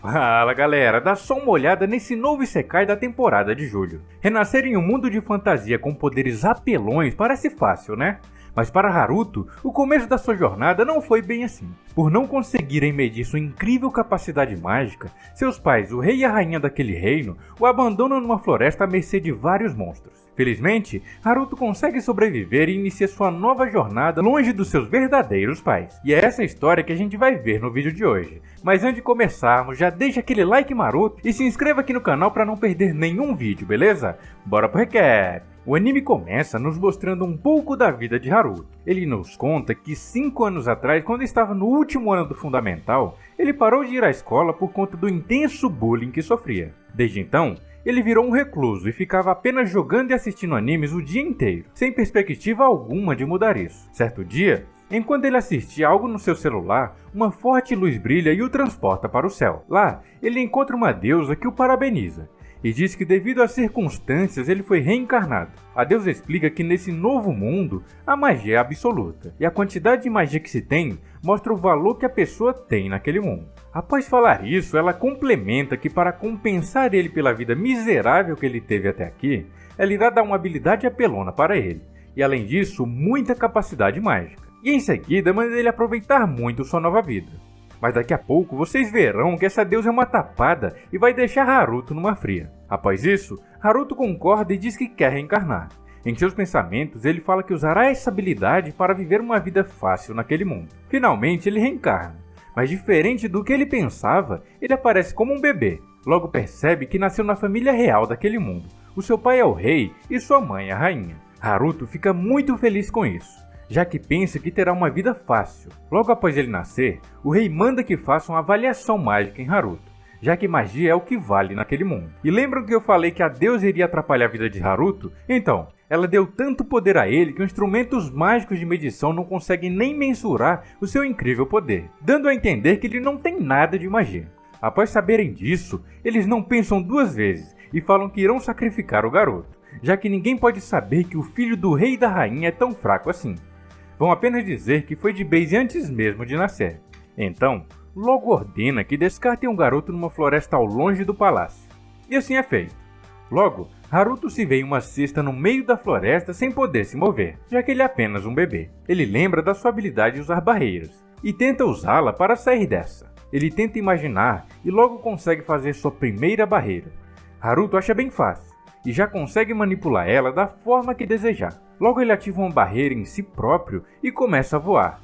Fala galera, dá só uma olhada nesse novo Isekai da temporada de julho. Renascer em um mundo de fantasia com poderes apelões parece fácil, né? Mas para Haruto, o começo da sua jornada não foi bem assim. Por não conseguirem medir sua incrível capacidade mágica, seus pais, o rei e a rainha daquele reino, o abandonam numa floresta à mercê de vários monstros. Felizmente, Haruto consegue sobreviver e inicia sua nova jornada longe dos seus verdadeiros pais. E é essa história que a gente vai ver no vídeo de hoje. Mas antes de começarmos, já deixa aquele like maroto e se inscreva aqui no canal para não perder nenhum vídeo, beleza? Bora pro recap! O anime começa nos mostrando um pouco da vida de Haruto. Ele nos conta que 5 anos atrás, quando estava no último ano do fundamental, ele parou de ir à escola por conta do intenso bullying que sofria. Desde então, ele virou um recluso e ficava apenas jogando e assistindo animes o dia inteiro, sem perspectiva alguma de mudar isso. Certo dia, enquanto ele assistia algo no seu celular, uma forte luz brilha e o transporta para o céu. Lá, ele encontra uma deusa que o parabeniza e diz que devido às circunstâncias ele foi reencarnado. A deusa explica que nesse novo mundo a magia é absoluta, e a quantidade de magia que se tem mostra o valor que a pessoa tem naquele mundo. Após falar isso, ela complementa que para compensar ele pela vida miserável que ele teve até aqui, ela irá dar uma habilidade apelona para ele, e além disso, muita capacidade mágica. E em seguida manda ele aproveitar muito sua nova vida. Mas daqui a pouco vocês verão que essa deusa é uma tapada e vai deixar Haruto numa fria. Após isso, Haruto concorda e diz que quer reencarnar. Em seus pensamentos, ele fala que usará essa habilidade para viver uma vida fácil naquele mundo. Finalmente, ele reencarna. Mas diferente do que ele pensava, ele aparece como um bebê. Logo percebe que nasceu na família real daquele mundo. O seu pai é o rei e sua mãe é a rainha. Haruto fica muito feliz com isso, já que pensa que terá uma vida fácil. Logo após ele nascer, o rei manda que faça uma avaliação mágica em Haruto, já que magia é o que vale naquele mundo. E lembram que eu falei que a deusa iria atrapalhar a vida de Haruto? Então, ela deu tanto poder a ele que os instrumentos mágicos de medição não conseguem nem mensurar o seu incrível poder, dando a entender que ele não tem nada de magia. Após saberem disso, eles não pensam duas vezes e falam que irão sacrificar o garoto, já que ninguém pode saber que o filho do rei e da rainha é tão fraco assim. Vão apenas dizer que foi de base antes mesmo de nascer. Então, logo ordena que descartem um garoto numa floresta ao longe do palácio. E assim é feito. Logo, Haruto se vê em uma cesta no meio da floresta sem poder se mover, já que ele é apenas um bebê. Ele lembra da sua habilidade de usar barreiras e tenta usá-la para sair dessa. Ele tenta imaginar e logo consegue fazer sua primeira barreira. Haruto acha bem fácil e já consegue manipular ela da forma que desejar. Logo ele ativa uma barreira em si próprio e começa a voar.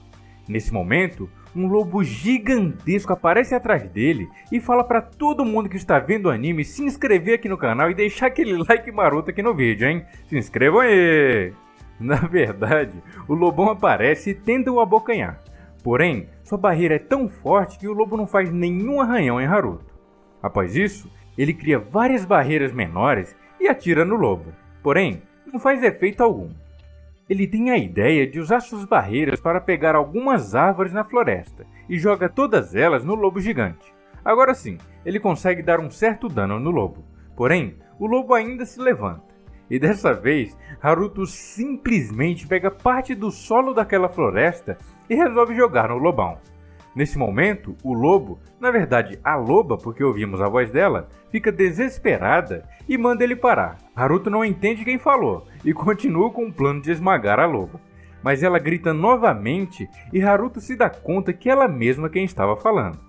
Nesse momento, um lobo gigantesco aparece atrás dele e fala para todo mundo que está vendo o anime se inscrever aqui no canal e deixar aquele like maroto aqui no vídeo, hein? Se inscrevam aí! Na verdade, o lobão aparece e tenta o abocanhar. Porém, sua barreira é tão forte que o lobo não faz nenhum arranhão em Haruto. Após isso, ele cria várias barreiras menores e atira no lobo. Porém, não faz efeito algum. Ele tem a ideia de usar suas barreiras para pegar algumas árvores na floresta e joga todas elas no lobo gigante. Agora sim, ele consegue dar um certo dano no lobo. Porém, o lobo ainda se levanta. E dessa vez, Haruto simplesmente pega parte do solo daquela floresta e resolve jogar no lobão. Nesse momento, o lobo, na verdade a loba, porque ouvimos a voz dela, fica desesperada e manda ele parar. Haruto não entende quem falou e continua com o plano de esmagar a loba. Mas ela grita novamente e Haruto se dá conta que ela mesma quem estava falando.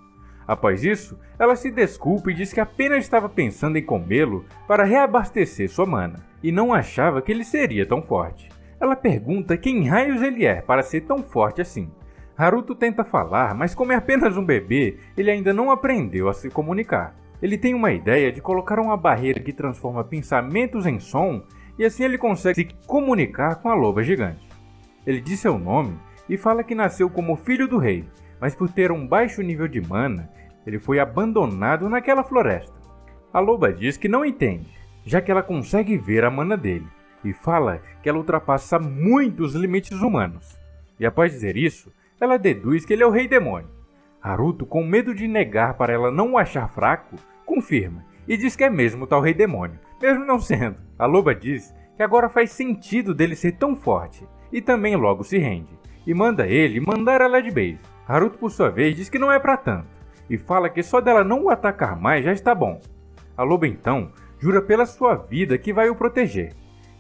Após isso, ela se desculpa e diz que apenas estava pensando em comê-lo para reabastecer sua mana, e não achava que ele seria tão forte. Ela pergunta quem raios ele é para ser tão forte assim. Haruto tenta falar, mas como é apenas um bebê, ele ainda não aprendeu a se comunicar. Ele tem uma ideia de colocar uma barreira que transforma pensamentos em som, e assim ele consegue se comunicar com a loba gigante. Ele diz seu nome e fala que nasceu como filho do rei, mas por ter um baixo nível de mana, ele foi abandonado naquela floresta. A loba diz que não entende, já que ela consegue ver a mana dele, e fala que ela ultrapassa muito os limites humanos. E após dizer isso, ela deduz que ele é o rei demônio. Haruto, com medo de negar para ela não o achar fraco, confirma e diz que é mesmo o tal rei demônio, mesmo não sendo. A loba diz que agora faz sentido dele ser tão forte e também logo se rende e manda ele mandar ela de base. Haruto, por sua vez, diz que não é para tanto e fala que só dela não o atacar mais já está bom. A loba então jura pela sua vida que vai o proteger,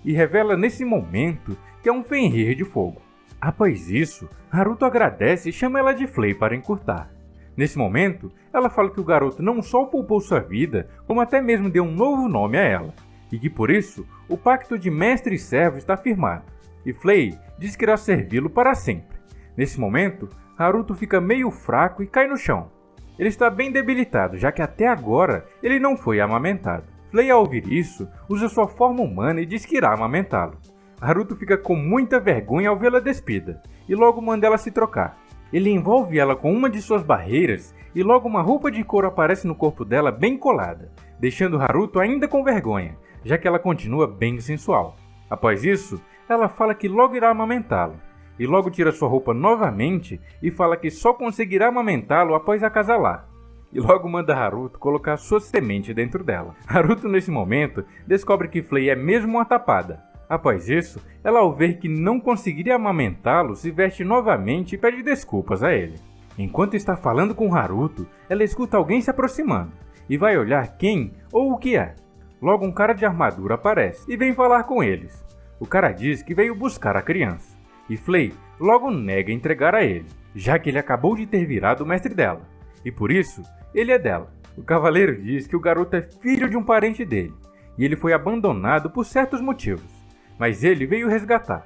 e revela nesse momento que é um Fenrir de fogo. Após isso, Haruto agradece e chama ela de Flay para encurtar. Nesse momento, ela fala que o garoto não só poupou sua vida, como até mesmo deu um novo nome a ela, e que por isso o pacto de mestre e servo está firmado, e Flay diz que irá servi-lo para sempre. Nesse momento, Haruto fica meio fraco e cai no chão. Ele está bem debilitado, já que até agora ele não foi amamentado. Flay, ao ouvir isso, usa sua forma humana e diz que irá amamentá-lo. Haruto fica com muita vergonha ao vê-la despida, e logo manda ela se trocar. Ele envolve ela com uma de suas barreiras e logo uma roupa de couro aparece no corpo dela bem colada, deixando Haruto ainda com vergonha, já que ela continua bem sensual. Após isso, ela fala que logo irá amamentá-lo, e logo tira sua roupa novamente e fala que só conseguirá amamentá-lo após acasalar. E logo manda Haruto colocar sua semente dentro dela. Haruto nesse momento descobre que Flay é mesmo uma tapada. Após isso, ela ao ver que não conseguiria amamentá-lo, se veste novamente e pede desculpas a ele. Enquanto está falando com Haruto, ela escuta alguém se aproximando, e vai olhar quem ou o que é. Logo um cara de armadura aparece, e vem falar com eles. O cara diz que veio buscar a criança, e Flay logo nega entregar a ele, já que ele acabou de ter virado o mestre dela, e por isso, ele é dela. O cavaleiro diz que o garoto é filho de um parente dele, e ele foi abandonado por certos motivos. Mas ele veio resgatar,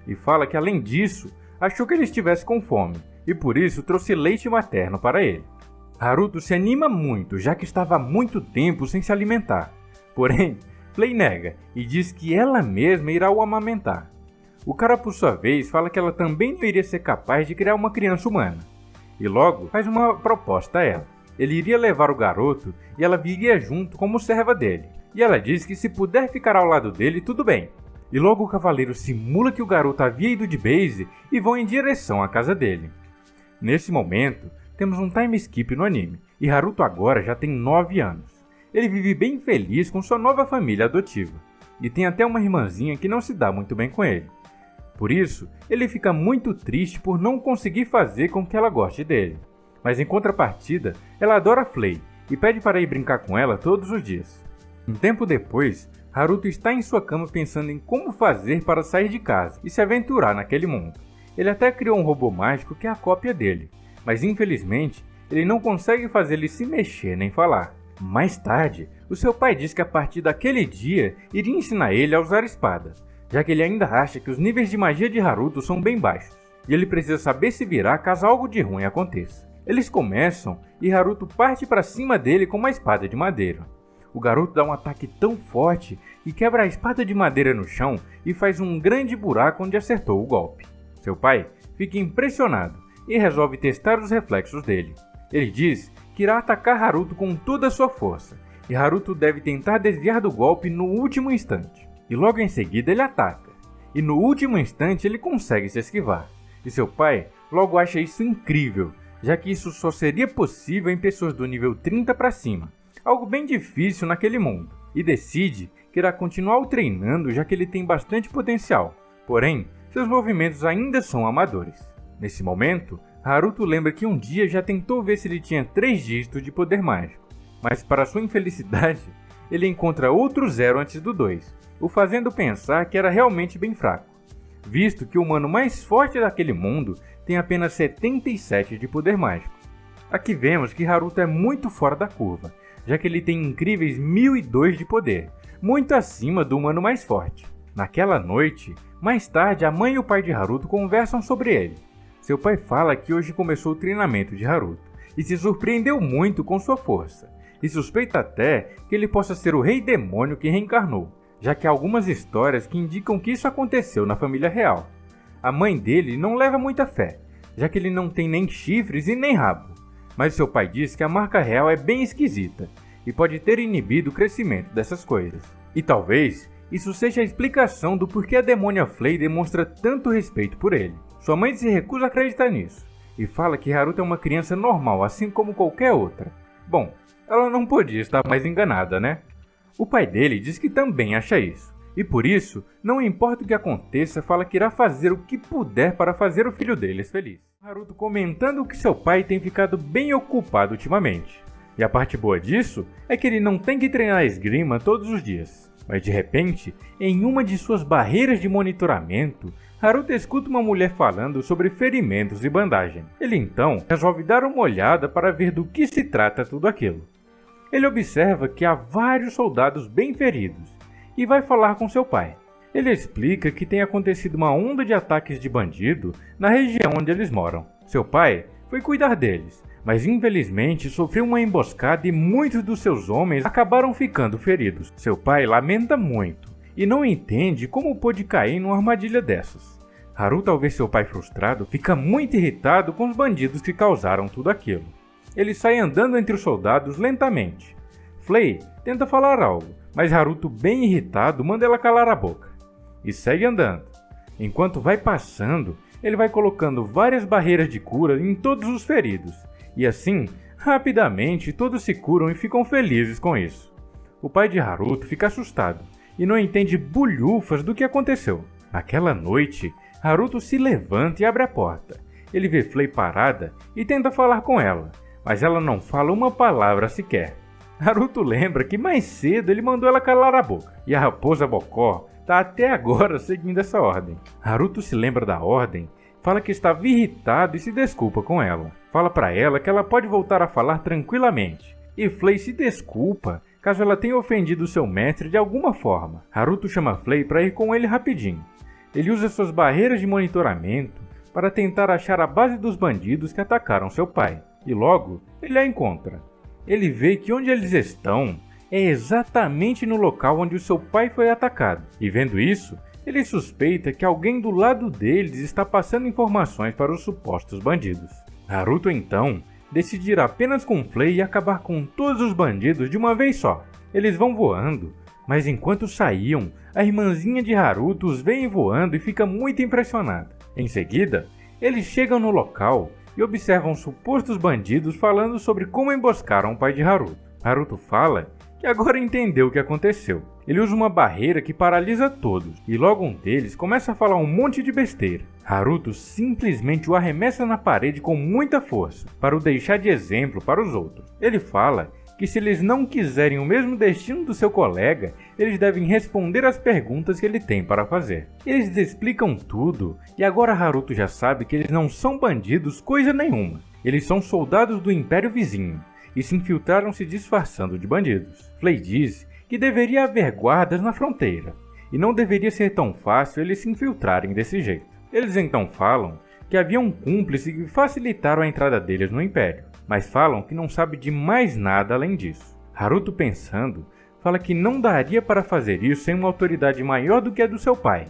e fala que além disso, achou que ele estivesse com fome, e por isso trouxe leite materno para ele. Haruto se anima muito, já que estava há muito tempo sem se alimentar. Porém, Flay nega, e diz que ela mesma irá o amamentar. O cara por sua vez fala que ela também não iria ser capaz de criar uma criança humana, e logo faz uma proposta a ela. Ele iria levar o garoto e ela viria junto como serva dele, e ela diz que se puder ficar ao lado dele, tudo bem. E logo o cavaleiro simula que o garoto havia ido de base e vão em direção à casa dele. Nesse momento, temos um time skip no anime, e Haruto agora já tem 9 anos. Ele vive bem feliz com sua nova família adotiva, e tem até uma irmãzinha que não se dá muito bem com ele. Por isso, ele fica muito triste por não conseguir fazer com que ela goste dele. Mas em contrapartida, ela adora Flay, e pede para ir brincar com ela todos os dias. Um tempo depois, Haruto está em sua cama pensando em como fazer para sair de casa e se aventurar naquele mundo. Ele até criou um robô mágico que é a cópia dele, mas infelizmente ele não consegue fazer ele se mexer nem falar. Mais tarde, o seu pai diz que a partir daquele dia iria ensinar ele a usar espada, já que ele ainda acha que os níveis de magia de Haruto são bem baixos, e ele precisa saber se virar caso algo de ruim aconteça. Eles começam e Haruto parte para cima dele com uma espada de madeira. O garoto dá um ataque tão forte que quebra a espada de madeira no chão e faz um grande buraco onde acertou o golpe. Seu pai fica impressionado e resolve testar os reflexos dele. Ele diz que irá atacar Haruto com toda a sua força, e Haruto deve tentar desviar do golpe no último instante. E logo em seguida ele ataca, e no último instante ele consegue se esquivar. E seu pai logo acha isso incrível, já que isso só seria possível em pessoas do nível 30 para cima. Algo bem difícil naquele mundo, e decide que irá continuar treinando já que ele tem bastante potencial, porém, seus movimentos ainda são amadores. Nesse momento, Haruto lembra que um dia já tentou ver se ele tinha 3 dígitos de poder mágico, mas para sua infelicidade, ele encontra outro 0 antes do 2, o fazendo pensar que era realmente bem fraco, visto que o humano mais forte daquele mundo tem apenas 77 de poder mágico. Aqui vemos que Haruto é muito fora da curva, já que ele tem incríveis 1002 de poder, muito acima do humano mais forte. Naquela noite, mais tarde a mãe e o pai de Haruto conversam sobre ele. Seu pai fala que hoje começou o treinamento de Haruto, e se surpreendeu muito com sua força, e suspeita até que ele possa ser o rei demônio que reencarnou, já que há algumas histórias que indicam que isso aconteceu na família real. A mãe dele não leva muita fé, já que ele não tem nem chifres e nem rabo. Mas seu pai diz que a marca real é bem esquisita e pode ter inibido o crescimento dessas coisas. E talvez isso seja a explicação do porquê a demônia Flay demonstra tanto respeito por ele. Sua mãe se recusa a acreditar nisso e fala que Haruto é uma criança normal, assim como qualquer outra. Bom, ela não podia estar mais enganada, né? O pai dele diz que também acha isso, e por isso, não importa o que aconteça, fala que irá fazer o que puder para fazer o filho deles feliz. Haruto comentando que seu pai tem ficado bem ocupado ultimamente. E a parte boa disso é que ele não tem que treinar esgrima todos os dias. Mas de repente, em uma de suas barreiras de monitoramento, Haruto escuta uma mulher falando sobre ferimentos e bandagem. Ele então resolve dar uma olhada para ver do que se trata tudo aquilo. Ele observa que há vários soldados bem feridos e vai falar com seu pai. Ele explica que tem acontecido uma onda de ataques de bandido na região onde eles moram. Seu pai foi cuidar deles, mas infelizmente sofreu uma emboscada e muitos dos seus homens acabaram ficando feridos. Seu pai lamenta muito e não entende como pôde cair numa armadilha dessas. Haruto, ao ver seu pai frustrado, fica muito irritado com os bandidos que causaram tudo aquilo. Ele sai andando entre os soldados lentamente. Flay tenta falar algo, mas Haruto, bem irritado, manda ela calar a boca. E segue andando. Enquanto vai passando, ele vai colocando várias barreiras de cura em todos os feridos. E assim, rapidamente, todos se curam e ficam felizes com isso. O pai de Haruto fica assustado e não entende bulhufas do que aconteceu. Naquela noite, Haruto se levanta e abre a porta. Ele vê Flay parada e tenta falar com ela, mas ela não fala uma palavra sequer. Haruto lembra que mais cedo ele mandou ela calar a boca, e a raposa Bocó está até agora seguindo essa ordem. Haruto se lembra da ordem, fala que estava irritado e se desculpa com ela. Fala para ela que ela pode voltar a falar tranquilamente. E Flay se desculpa caso ela tenha ofendido seu mestre de alguma forma. Haruto chama Flay para ir com ele rapidinho. Ele usa suas barreiras de monitoramento para tentar achar a base dos bandidos que atacaram seu pai. E logo, ele a encontra. Ele vê que onde eles estão é exatamente no local onde o seu pai foi atacado. E vendo isso, ele suspeita que alguém do lado deles está passando informações para os supostos bandidos. Haruto então decide ir apenas com Flay e acabar com todos os bandidos de uma vez só. Eles vão voando, mas enquanto saíam, a irmãzinha de Haruto os vem voando e fica muito impressionada. Em seguida, eles chegam no local e observam supostos bandidos falando sobre como emboscaram o pai de Haruto. Haruto fala que agora entendeu o que aconteceu. Ele usa uma barreira que paralisa todos, e logo um deles começa a falar um monte de besteira. Haruto simplesmente o arremessa na parede com muita força, para o deixar de exemplo para os outros. Ele fala que se eles não quiserem o mesmo destino do seu colega, eles devem responder às perguntas que ele tem para fazer. Eles explicam tudo, e agora Haruto já sabe que eles não são bandidos coisa nenhuma. Eles são soldados do Império Vizinho, e se infiltraram se disfarçando de bandidos. Flay diz que deveria haver guardas na fronteira, e não deveria ser tão fácil eles se infiltrarem desse jeito. Eles então falam que havia um cúmplice que facilitaram a entrada deles no Império, mas falam que não sabe de mais nada além disso. Haruto, pensando, fala que não daria para fazer isso sem uma autoridade maior do que a do seu pai,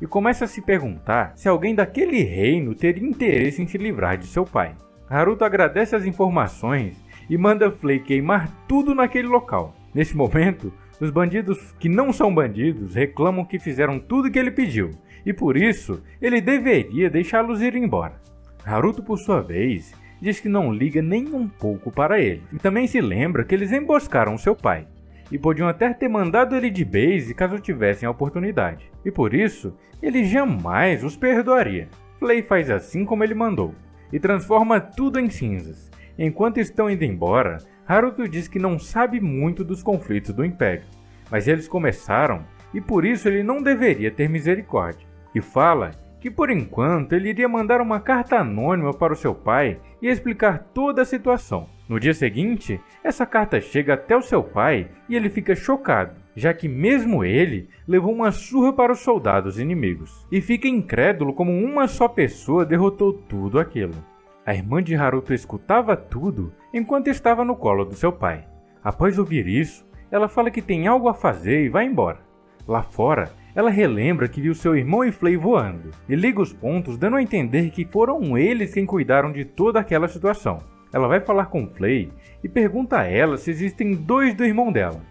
e começa a se perguntar se alguém daquele reino teria interesse em se livrar de seu pai. Haruto agradece as informações e manda Flay queimar tudo naquele local. Nesse momento, os bandidos que não são bandidos reclamam que fizeram tudo o que ele pediu, e por isso ele deveria deixá-los ir embora. Haruto, por sua vez, diz que não liga nem um pouco para ele, e também se lembra que eles emboscaram seu pai, e podiam até ter mandado ele de base caso tivessem a oportunidade, e por isso ele jamais os perdoaria. Flay faz assim como ele mandou, e transforma tudo em cinzas. Enquanto estão indo embora, Haruto diz que não sabe muito dos conflitos do Império, mas eles começaram e por isso ele não deveria ter misericórdia. E fala que por enquanto ele iria mandar uma carta anônima para o seu pai e explicar toda a situação. No dia seguinte, essa carta chega até o seu pai e ele fica chocado, já que mesmo ele levou uma surra para os soldados inimigos, e fica incrédulo como uma só pessoa derrotou tudo aquilo. A irmã de Haruto escutava tudo enquanto estava no colo do seu pai. Após ouvir isso, ela fala que tem algo a fazer e vai embora. Lá fora, ela relembra que viu seu irmão e Flay voando, e liga os pontos dando a entender que foram eles quem cuidaram de toda aquela situação. Ela vai falar com Flay e pergunta a ela se existem dois do irmão dela,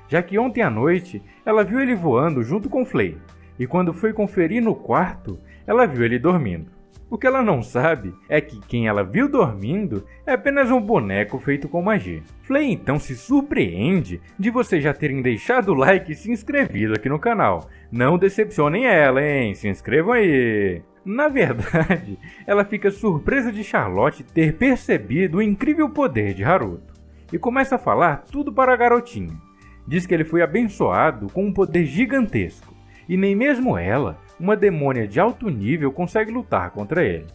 já que ontem à noite ela viu ele voando junto com Flay, e quando foi conferir no quarto, ela viu ele dormindo. O que ela não sabe é que quem ela viu dormindo é apenas um boneco feito com magia. Flay então se surpreende de vocês já terem deixado o like e se inscrevido aqui no canal. Não decepcionem ela, hein? Se inscrevam aí! Na verdade, ela fica surpresa de Charlotte ter percebido o incrível poder de Haruto e começa a falar tudo para a garotinha. Diz que ele foi abençoado com um poder gigantesco e nem mesmo ela, uma demônia de alto nível, consegue lutar contra ele.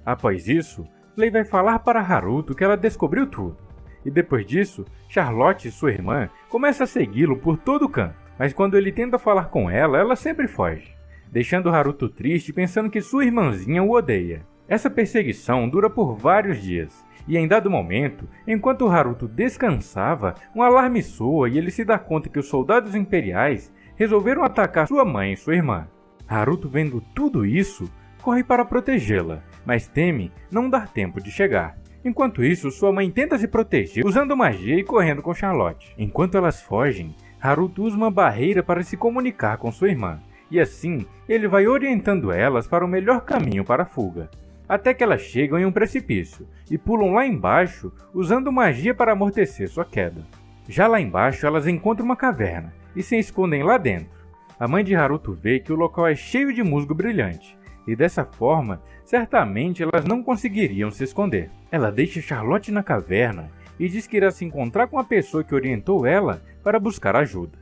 Após isso, Flay vai falar para Haruto que ela descobriu tudo. E depois disso, Charlotte, sua irmã, começa a segui-lo por todo canto, mas quando ele tenta falar com ela, ela sempre foge, deixando Haruto triste pensando que sua irmãzinha o odeia. Essa perseguição dura por vários dias, e em dado momento, enquanto Haruto descansava, um alarme soa e ele se dá conta que os soldados imperiais resolveram atacar sua mãe e sua irmã. Haruto, vendo tudo isso, corre para protegê-la, mas teme não dar tempo de chegar. Enquanto isso, sua mãe tenta se proteger usando magia e correndo com Charlotte. Enquanto elas fogem, Haruto usa uma barreira para se comunicar com sua irmã, e assim ele vai orientando elas para o melhor caminho para a fuga, até que elas chegam em um precipício e pulam lá embaixo usando magia para amortecer sua queda. Já lá embaixo elas encontram uma caverna e se escondem lá dentro. A mãe de Haruto vê que o local é cheio de musgo brilhante, e dessa forma, certamente elas não conseguiriam se esconder. Ela deixa Charlotte na caverna e diz que irá se encontrar com a pessoa que orientou ela para buscar ajuda.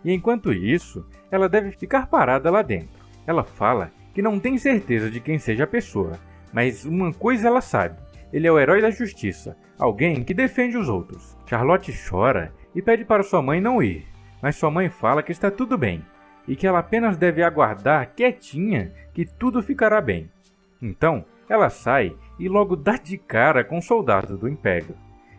E enquanto isso, ela deve ficar parada lá dentro. Ela fala que não tem certeza de quem seja a pessoa, mas uma coisa ela sabe: ele é o herói da justiça, alguém que defende os outros. Charlotte chora e pede para sua mãe não ir, mas sua mãe fala que está tudo bem e que ela apenas deve aguardar quietinha que tudo ficará bem. Então, ela sai e logo dá de cara com soldados do Império.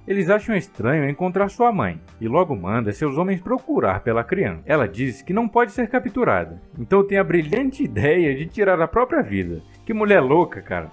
Eles acham estranho encontrar sua mãe e logo manda seus homens procurar pela criança. Ela diz que não pode ser capturada, então tem a brilhante ideia de tirar a própria vida. Que mulher louca, cara!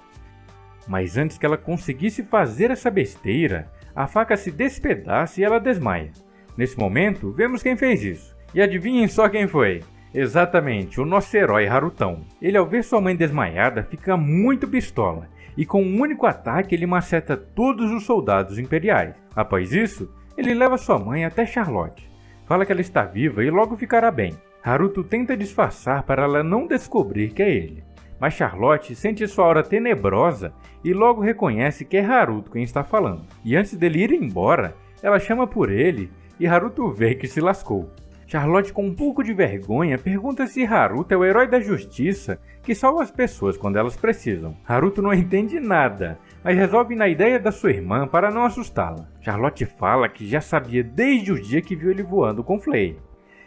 Mas antes que ela conseguisse fazer essa besteira, a faca se despedaça e ela desmaia. Nesse momento, vemos quem fez isso. E adivinhem só quem foi? Exatamente, o nosso herói Harutão. Ele, ao ver sua mãe desmaiada, fica muito pistola, e com um único ataque ele maceta todos os soldados imperiais. Após isso, ele leva sua mãe até Charlotte. Fala que ela está viva e logo ficará bem. Haruto tenta disfarçar para ela não descobrir que é ele, mas Charlotte sente sua aura tenebrosa e logo reconhece que é Haruto quem está falando. E antes dele ir embora, ela chama por ele e Haruto vê que se lascou. Charlotte, com um pouco de vergonha, pergunta se Haruto é o herói da justiça que salva as pessoas quando elas precisam. Haruto não entende nada, mas resolve ir na ideia da sua irmã para não assustá-la. Charlotte fala que já sabia desde o dia que viu ele voando com Flay.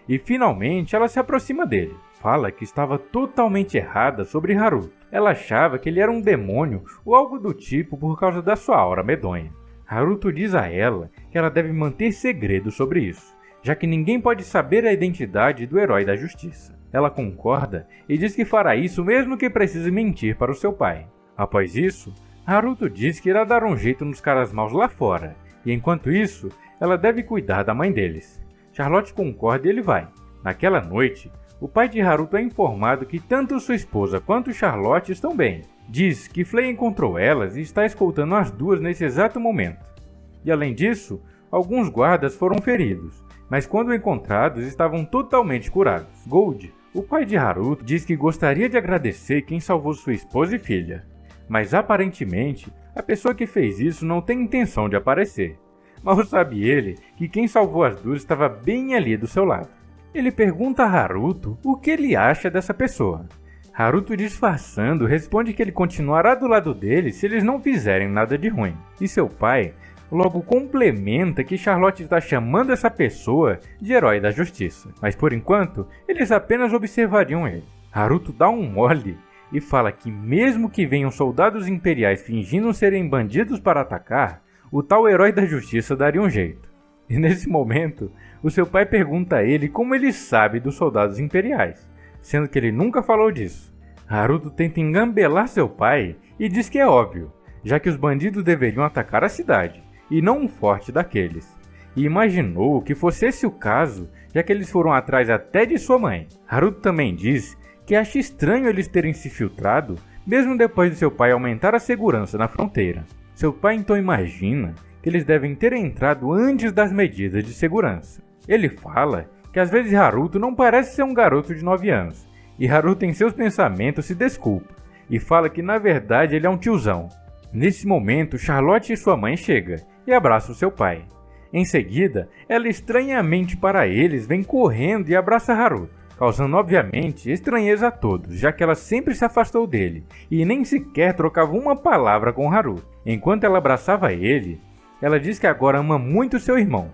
E finalmente ela se aproxima dele. Fala que estava totalmente errada sobre Haruto. Ela achava que ele era um demônio ou algo do tipo por causa da sua aura medonha. Haruto diz a ela que ela deve manter segredo sobre isso, já que ninguém pode saber a identidade do herói da justiça. Ela concorda e diz que fará isso mesmo que precise mentir para o seu pai. Após isso, Haruto diz que irá dar um jeito nos caras maus lá fora, e enquanto isso, ela deve cuidar da mãe deles. Charlotte concorda e ele vai. Naquela noite, o pai de Haruto é informado que tanto sua esposa quanto Charlotte estão bem. Diz que Flay encontrou elas e está escoltando as duas nesse exato momento. E além disso, alguns guardas foram feridos, mas quando encontrados estavam totalmente curados. Gold, o pai de Haruto, diz que gostaria de agradecer quem salvou sua esposa e filha, mas aparentemente a pessoa que fez isso não tem intenção de aparecer. Mal sabe ele que quem salvou as duas estava bem ali do seu lado. Ele pergunta a Haruto o que ele acha dessa pessoa. Haruto, disfarçando, responde que ele continuará do lado dele se eles não fizerem nada de ruim. E seu pai logo complementa que Charlotte está chamando essa pessoa de herói da justiça, mas por enquanto eles apenas observariam ele. Haruto dá um mole e fala que mesmo que venham soldados imperiais fingindo serem bandidos para atacar, o tal herói da justiça daria um jeito. E nesse momento, o seu pai pergunta a ele como ele sabe dos soldados imperiais, sendo que ele nunca falou disso. Haruto tenta engambelar seu pai e diz que é óbvio, já que os bandidos deveriam atacar a cidade, e não um forte daqueles. E imaginou que fosse esse o caso, já que eles foram atrás até de sua mãe. Haruto também diz que acha estranho eles terem se filtrado, mesmo depois de seu pai aumentar a segurança na fronteira. Seu pai então imagina que eles devem ter entrado antes das medidas de segurança. Ele fala que às vezes Haruto não parece ser um garoto de 9 anos, e Haruto em seus pensamentos se desculpa, e fala que na verdade ele é um tiozão. Nesse momento, Charlotte e sua mãe chegam e abraçam seu pai. Em seguida, ela estranhamente para eles vem correndo e abraça Haruto, causando obviamente estranheza a todos, já que ela sempre se afastou dele e nem sequer trocava uma palavra com Haruto. Enquanto ela abraçava ele, ela diz que agora ama muito seu irmão.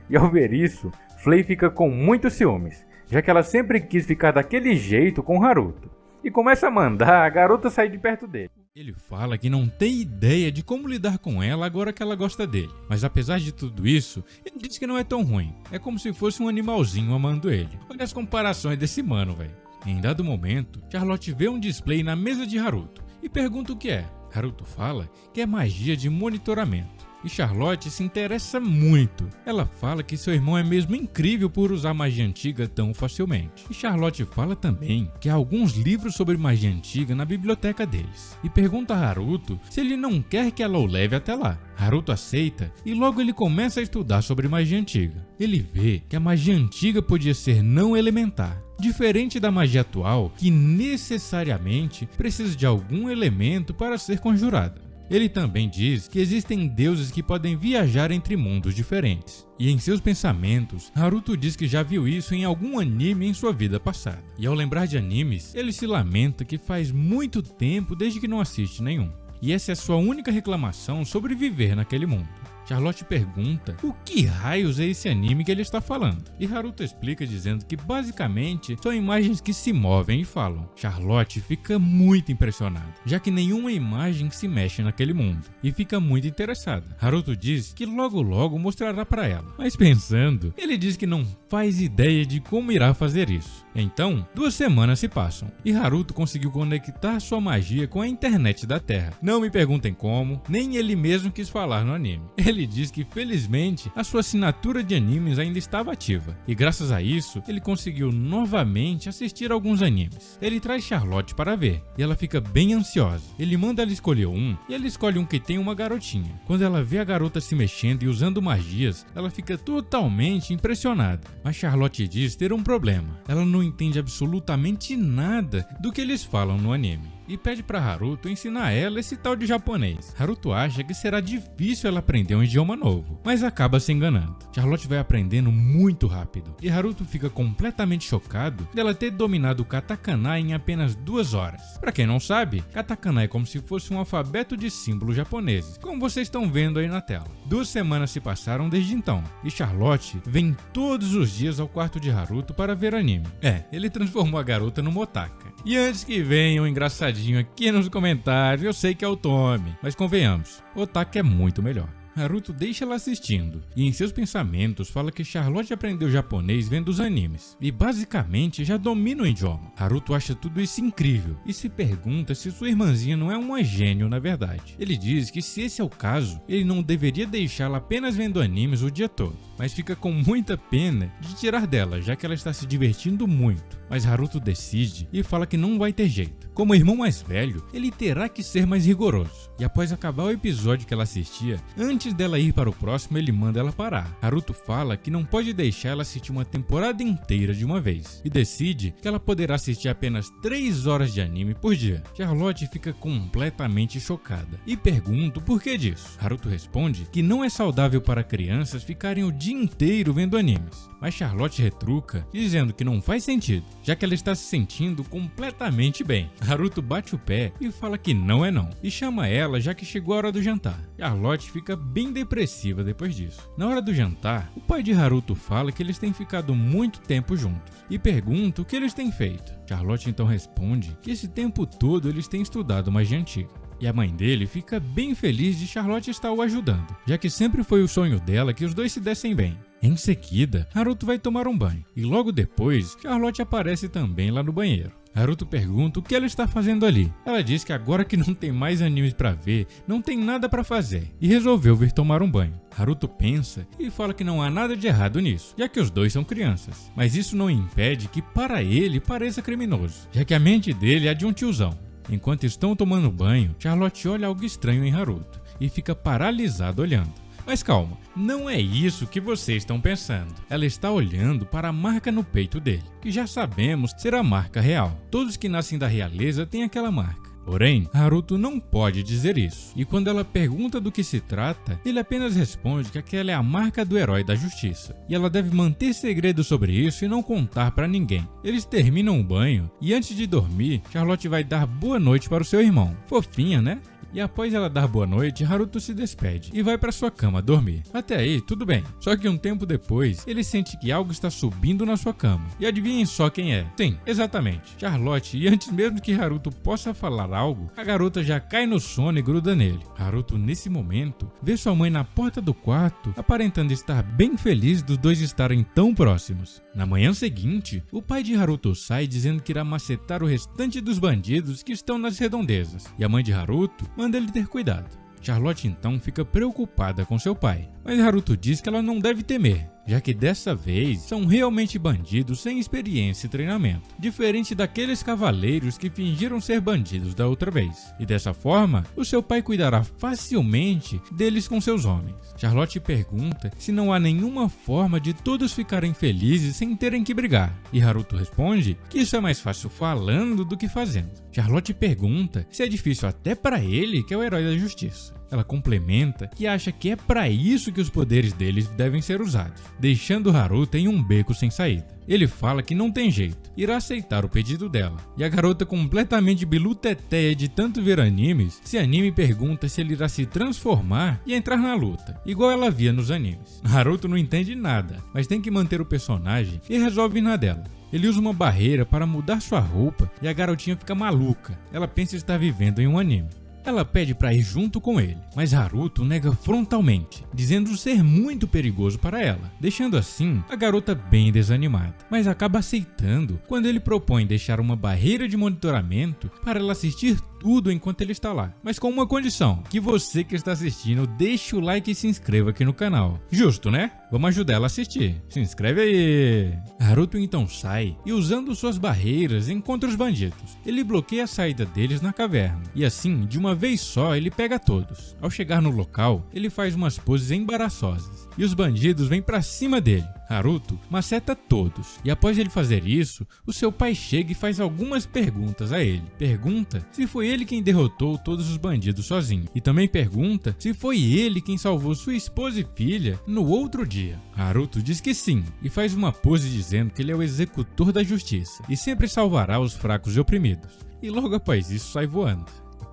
E ao ver isso, Flay fica com muitos ciúmes, já que ela sempre quis ficar daquele jeito com Haruto, e começa a mandar a garota sair de perto dele. Ele fala que não tem ideia de como lidar com ela agora que ela gosta dele, mas apesar de tudo isso, ele diz que não é tão ruim, é como se fosse um animalzinho amando ele. Olha as comparações desse mano, velho. Em dado momento, Charlotte vê um display na mesa de Haruto e pergunta o que é. Haruto fala que é magia de monitoramento. E Charlotte se interessa muito. Ela fala que seu irmão é mesmo incrível por usar magia antiga tão facilmente. E Charlotte fala também que há alguns livros sobre magia antiga na biblioteca deles. E pergunta a Haruto se ele não quer que ela o leve até lá. Haruto aceita e logo ele começa a estudar sobre magia antiga. Ele vê que a magia antiga podia ser não elementar, diferente da magia atual que necessariamente precisa de algum elemento para ser conjurada. Ele também diz que existem deuses que podem viajar entre mundos diferentes. E em seus pensamentos, Haruto diz que já viu isso em algum anime em sua vida passada. E ao lembrar de animes, ele se lamenta que faz muito tempo desde que não assiste nenhum. E essa é a sua única reclamação sobre viver naquele mundo. Charlotte pergunta o que raios é esse anime que ele está falando. E Haruto explica dizendo que basicamente são imagens que se movem e falam. Charlotte fica muito impressionada, já que nenhuma imagem se mexe naquele mundo, e fica muito interessada. Haruto diz que logo logo mostrará para ela, mas pensando, ele diz que não faz ideia de como irá fazer isso. Então, 2 semanas se passam, e Haruto conseguiu conectar sua magia com a internet da Terra. Não me perguntem como, nem ele mesmo quis falar no anime. Ele diz que felizmente a sua assinatura de animes ainda estava ativa, e graças a isso ele conseguiu novamente assistir alguns animes. Ele traz Charlotte para ver, e ela fica bem ansiosa. Ele manda ela escolher um, e ela escolhe um que tem uma garotinha. Quando ela vê a garota se mexendo e usando magias, ela fica totalmente impressionada. Mas Charlotte diz ter um problema. Ela não entende absolutamente nada do que eles falam no anime, e pede para Haruto ensinar ela esse tal de japonês. Haruto acha que será difícil ela aprender um idioma novo, mas acaba se enganando. Charlotte vai aprendendo muito rápido, e Haruto fica completamente chocado dela ter dominado o katakana em apenas 2 horas. Para quem não sabe, katakana é como se fosse um alfabeto de símbolos japoneses, como vocês estão vendo aí na tela. 2 semanas se passaram desde então, e Charlotte vem todos os dias ao quarto de Haruto para ver anime. Ele transformou a garota numa otaka. E antes que venha um engraçadinho aqui nos comentários, eu sei que é o Tommy, mas convenhamos, otaka é muito melhor. Haruto deixa ela assistindo, e em seus pensamentos fala que Charlotte aprendeu japonês vendo os animes, e basicamente já domina o idioma. Haruto acha tudo isso incrível, e se pergunta se sua irmãzinha não é uma gênio na verdade. Ele diz que se esse é o caso, ele não deveria deixá-la apenas vendo animes o dia todo, mas fica com muita pena de tirar dela, já que ela está se divertindo muito. Mas Haruto decide e fala que não vai ter jeito. Como irmão mais velho, ele terá que ser mais rigoroso. E após acabar o episódio que ela assistia, antes dela ir para o próximo, ele manda ela parar. Haruto fala que não pode deixar ela assistir uma temporada inteira de uma vez, e decide que ela poderá assistir apenas 3 horas de anime por dia. Charlotte fica completamente chocada e pergunta o porquê disso. Haruto responde que não é saudável para crianças ficarem o dia inteiro vendo animes, mas Charlotte retruca dizendo que não faz sentido, já que ela está se sentindo completamente bem. Haruto bate o pé e fala que não é não, e chama ela já que chegou a hora do jantar. Charlotte fica bem depressiva depois disso. Na hora do jantar, o pai de Haruto fala que eles têm ficado muito tempo juntos, e pergunta o que eles têm feito. Charlotte então responde que esse tempo todo eles têm estudado magia antiga. E a mãe dele fica bem feliz de Charlotte estar o ajudando, já que sempre foi o sonho dela que os dois se dessem bem. Em seguida, Haruto vai tomar um banho, e logo depois, Charlotte aparece também lá no banheiro. Haruto pergunta o que ela está fazendo ali. Ela diz que agora que não tem mais animes pra ver, não tem nada pra fazer, e resolveu vir tomar um banho. Haruto pensa e fala que não há nada de errado nisso, já que os dois são crianças. Mas isso não impede que para ele pareça criminoso, já que a mente dele é de um tiozão. Enquanto estão tomando banho, Charlotte olha algo estranho em Haruto e fica paralisada olhando. Mas calma, não é isso que vocês estão pensando. Ela está olhando para a marca no peito dele, que já sabemos ser a marca real. Todos que nascem da realeza têm aquela marca. Porém, Haruto não pode dizer isso, e quando ela pergunta do que se trata, ele apenas responde que aquela é a marca do herói da justiça, e ela deve manter segredo sobre isso e não contar pra ninguém. Eles terminam o banho, e antes de dormir, Charlotte vai dar boa noite para o seu irmão. Fofinha, né? E após ela dar boa noite, Haruto se despede e vai para sua cama dormir. Até aí, tudo bem. Só que um tempo depois, ele sente que algo está subindo na sua cama. E adivinhem só quem é? Sim, exatamente, Charlotte. E antes mesmo que Haruto possa falar algo, a garota já cai no sono e gruda nele. Haruto, nesse momento, vê sua mãe na porta do quarto, aparentando estar bem feliz dos dois estarem tão próximos. Na manhã seguinte, o pai de Haruto sai dizendo que irá macetar o restante dos bandidos que estão nas redondezas. E a mãe de Haruto manda ele ter cuidado. Charlotte então fica preocupada com seu pai, mas Haruto diz que ela não deve temer, já que dessa vez são realmente bandidos sem experiência e treinamento, diferente daqueles cavaleiros que fingiram ser bandidos da outra vez. E dessa forma, o seu pai cuidará facilmente deles com seus homens. Charlotte pergunta se não há nenhuma forma de todos ficarem felizes sem terem que brigar, e Haruto responde que isso é mais fácil falando do que fazendo. Charlotte pergunta se é difícil até para ele, que é o herói da justiça. Ela complementa que acha que é para isso que os poderes deles devem ser usados, deixando Haruto em um beco sem saída. Ele fala que não tem jeito, irá aceitar o pedido dela. E a garota, completamente biluteteia de tanto ver animes, se anime e pergunta se ele irá se transformar e entrar na luta, igual ela via nos animes. Haruto não entende nada, mas tem que manter o personagem e resolve ir na dela. Ele usa uma barreira para mudar sua roupa e a garotinha fica maluca. Ela pensa estar vivendo em um anime. Ela pede para ir junto com ele, mas Haruto nega frontalmente, dizendo ser muito perigoso para ela, deixando assim a garota bem desanimada, mas acaba aceitando quando ele propõe deixar uma barreira de monitoramento para ela assistir tudo enquanto ele está lá, mas com uma condição, que você que está assistindo deixe o like e se inscreva aqui no canal. Justo, né? Vamos ajudar ela a assistir. Se inscreve aí! Haruto então sai e, usando suas barreiras, encontra os bandidos. Ele bloqueia a saída deles na caverna e assim, de uma vez só, ele pega todos. Ao chegar no local, ele faz umas poses embaraçosas e os bandidos vêm pra cima dele. Haruto maceta todos, e após ele fazer isso, o seu pai chega e faz algumas perguntas a ele. Pergunta se foi ele quem derrotou todos os bandidos sozinho, e também pergunta se foi ele quem salvou sua esposa e filha no outro dia. Haruto diz que sim, e faz uma pose dizendo que ele é o executor da justiça, e sempre salvará os fracos e oprimidos. E logo após isso sai voando.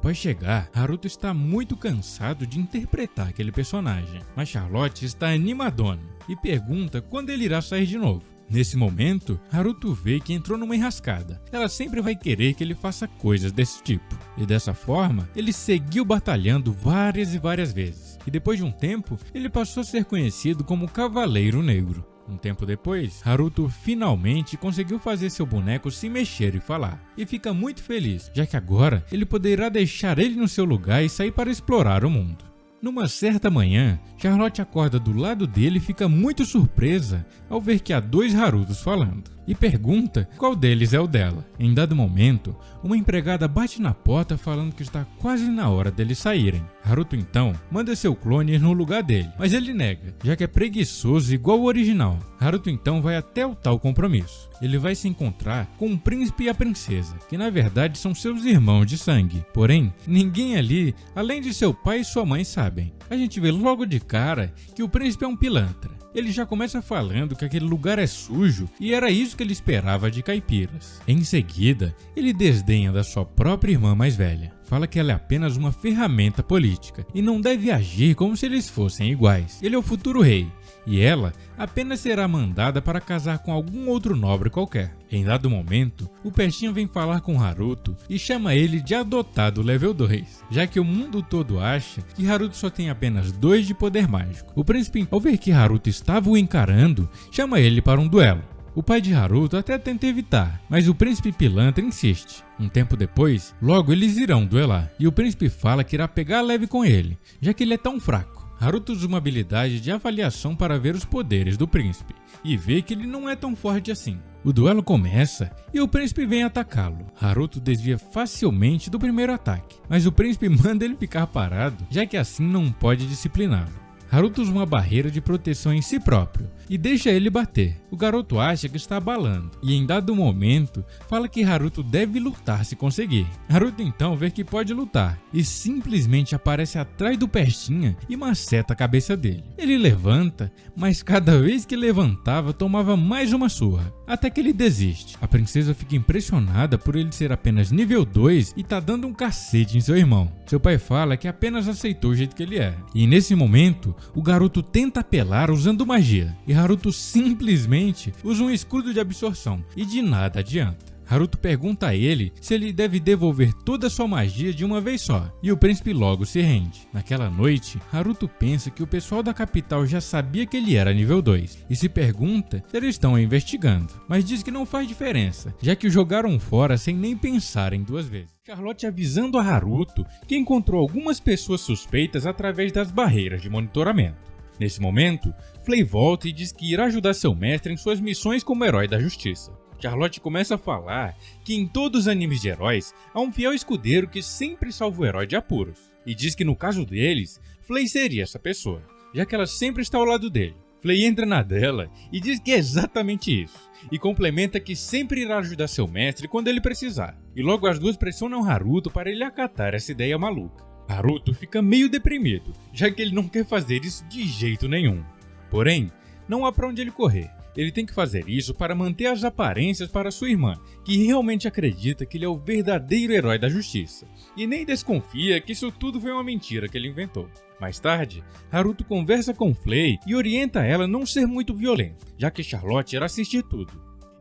Após chegar, Haruto está muito cansado de interpretar aquele personagem, mas Charlotte está animadona e pergunta quando ele irá sair de novo. Nesse momento, Haruto vê que entrou numa enrascada. Ela sempre vai querer que ele faça coisas desse tipo. E dessa forma, ele seguiu batalhando várias e várias vezes. E depois de um tempo, ele passou a ser conhecido como Cavaleiro Negro. Um tempo depois, Haruto finalmente conseguiu fazer seu boneco se mexer e falar. E fica muito feliz, já que agora ele poderá deixar ele no seu lugar e sair para explorar o mundo. Numa certa manhã, Charlotte acorda do lado dele e fica muito surpresa ao ver que há dois Harutos falando, e pergunta qual deles é o dela. Em dado momento, uma empregada bate na porta falando que está quase na hora deles saírem. Haruto então manda seu clone ir no lugar dele, mas ele nega, já que é preguiçoso igual o original. Haruto então vai até o tal compromisso. Ele vai se encontrar com o príncipe e a princesa, que na verdade são seus irmãos de sangue. Porém, ninguém ali, além de seu pai e sua mãe, sabem. A gente vê logo de cara que o príncipe é um pilantra. Ele já começa falando que aquele lugar é sujo e era isso que ele esperava de caipiras. Em seguida, ele desdenha da sua própria irmã mais velha. Fala que ela é apenas uma ferramenta política e não deve agir como se eles fossem iguais. Ele é o futuro rei e ela apenas será mandada para casar com algum outro nobre qualquer. Em dado momento, o Peixinho vem falar com Haruto e chama ele de adotado level 2, já que o mundo todo acha que Haruto só tem apenas 2 de poder mágico. O príncipe, ao ver que Haruto estava o encarando, chama ele para um duelo. O pai de Haruto até tenta evitar, mas o príncipe pilantra insiste. Um tempo depois, logo eles irão duelar, e o príncipe fala que irá pegar leve com ele, já que ele é tão fraco. Haruto usa uma habilidade de avaliação para ver os poderes do príncipe, e vê que ele não é tão forte assim. O duelo começa e o príncipe vem atacá-lo. Haruto desvia facilmente do primeiro ataque, mas o príncipe manda ele ficar parado, já que assim não pode discipliná-lo. Haruto usa uma barreira de proteção em si próprio, e deixa ele bater. O garoto acha que está abalando e em dado momento fala que Haruto deve lutar se conseguir. Haruto então vê que pode lutar e simplesmente aparece atrás do Pestinha e maceta a cabeça dele. Ele levanta, mas cada vez que levantava tomava mais uma surra, até que ele desiste. A princesa fica impressionada por ele ser apenas nível 2 e tá dando um cacete em seu irmão. Seu pai fala que apenas aceitou o jeito que ele é. E nesse momento, o garoto tenta apelar usando magia, e Haruto simplesmente usa um escudo de absorção, e de nada adianta. Haruto pergunta a ele se ele deve devolver toda a sua magia de uma vez só, e o príncipe logo se rende. Naquela noite, Haruto pensa que o pessoal da capital já sabia que ele era nível 2, e se pergunta se eles estão investigando, mas diz que não faz diferença, já que o jogaram fora sem nem pensarem duas vezes. Charlotte avisando a Haruto que encontrou algumas pessoas suspeitas através das barreiras de monitoramento. Nesse momento, Flay volta e diz que irá ajudar seu mestre em suas missões como herói da justiça. Charlotte começa a falar que em todos os animes de heróis há um fiel escudeiro que sempre salva o herói de apuros, e diz que no caso deles, Flay seria essa pessoa, já que ela sempre está ao lado dele. Flay entra na dela e diz que é exatamente isso, e complementa que sempre irá ajudar seu mestre quando ele precisar, e logo as duas pressionam Haruto para ele acatar essa ideia maluca. Haruto fica meio deprimido, já que ele não quer fazer isso de jeito nenhum. Porém, não há para onde ele correr. Ele tem que fazer isso para manter as aparências para sua irmã, que realmente acredita que ele é o verdadeiro herói da justiça, e nem desconfia que isso tudo foi uma mentira que ele inventou. Mais tarde, Haruto conversa com Flay e orienta ela a não ser muito violenta, já que Charlotte irá assistir tudo.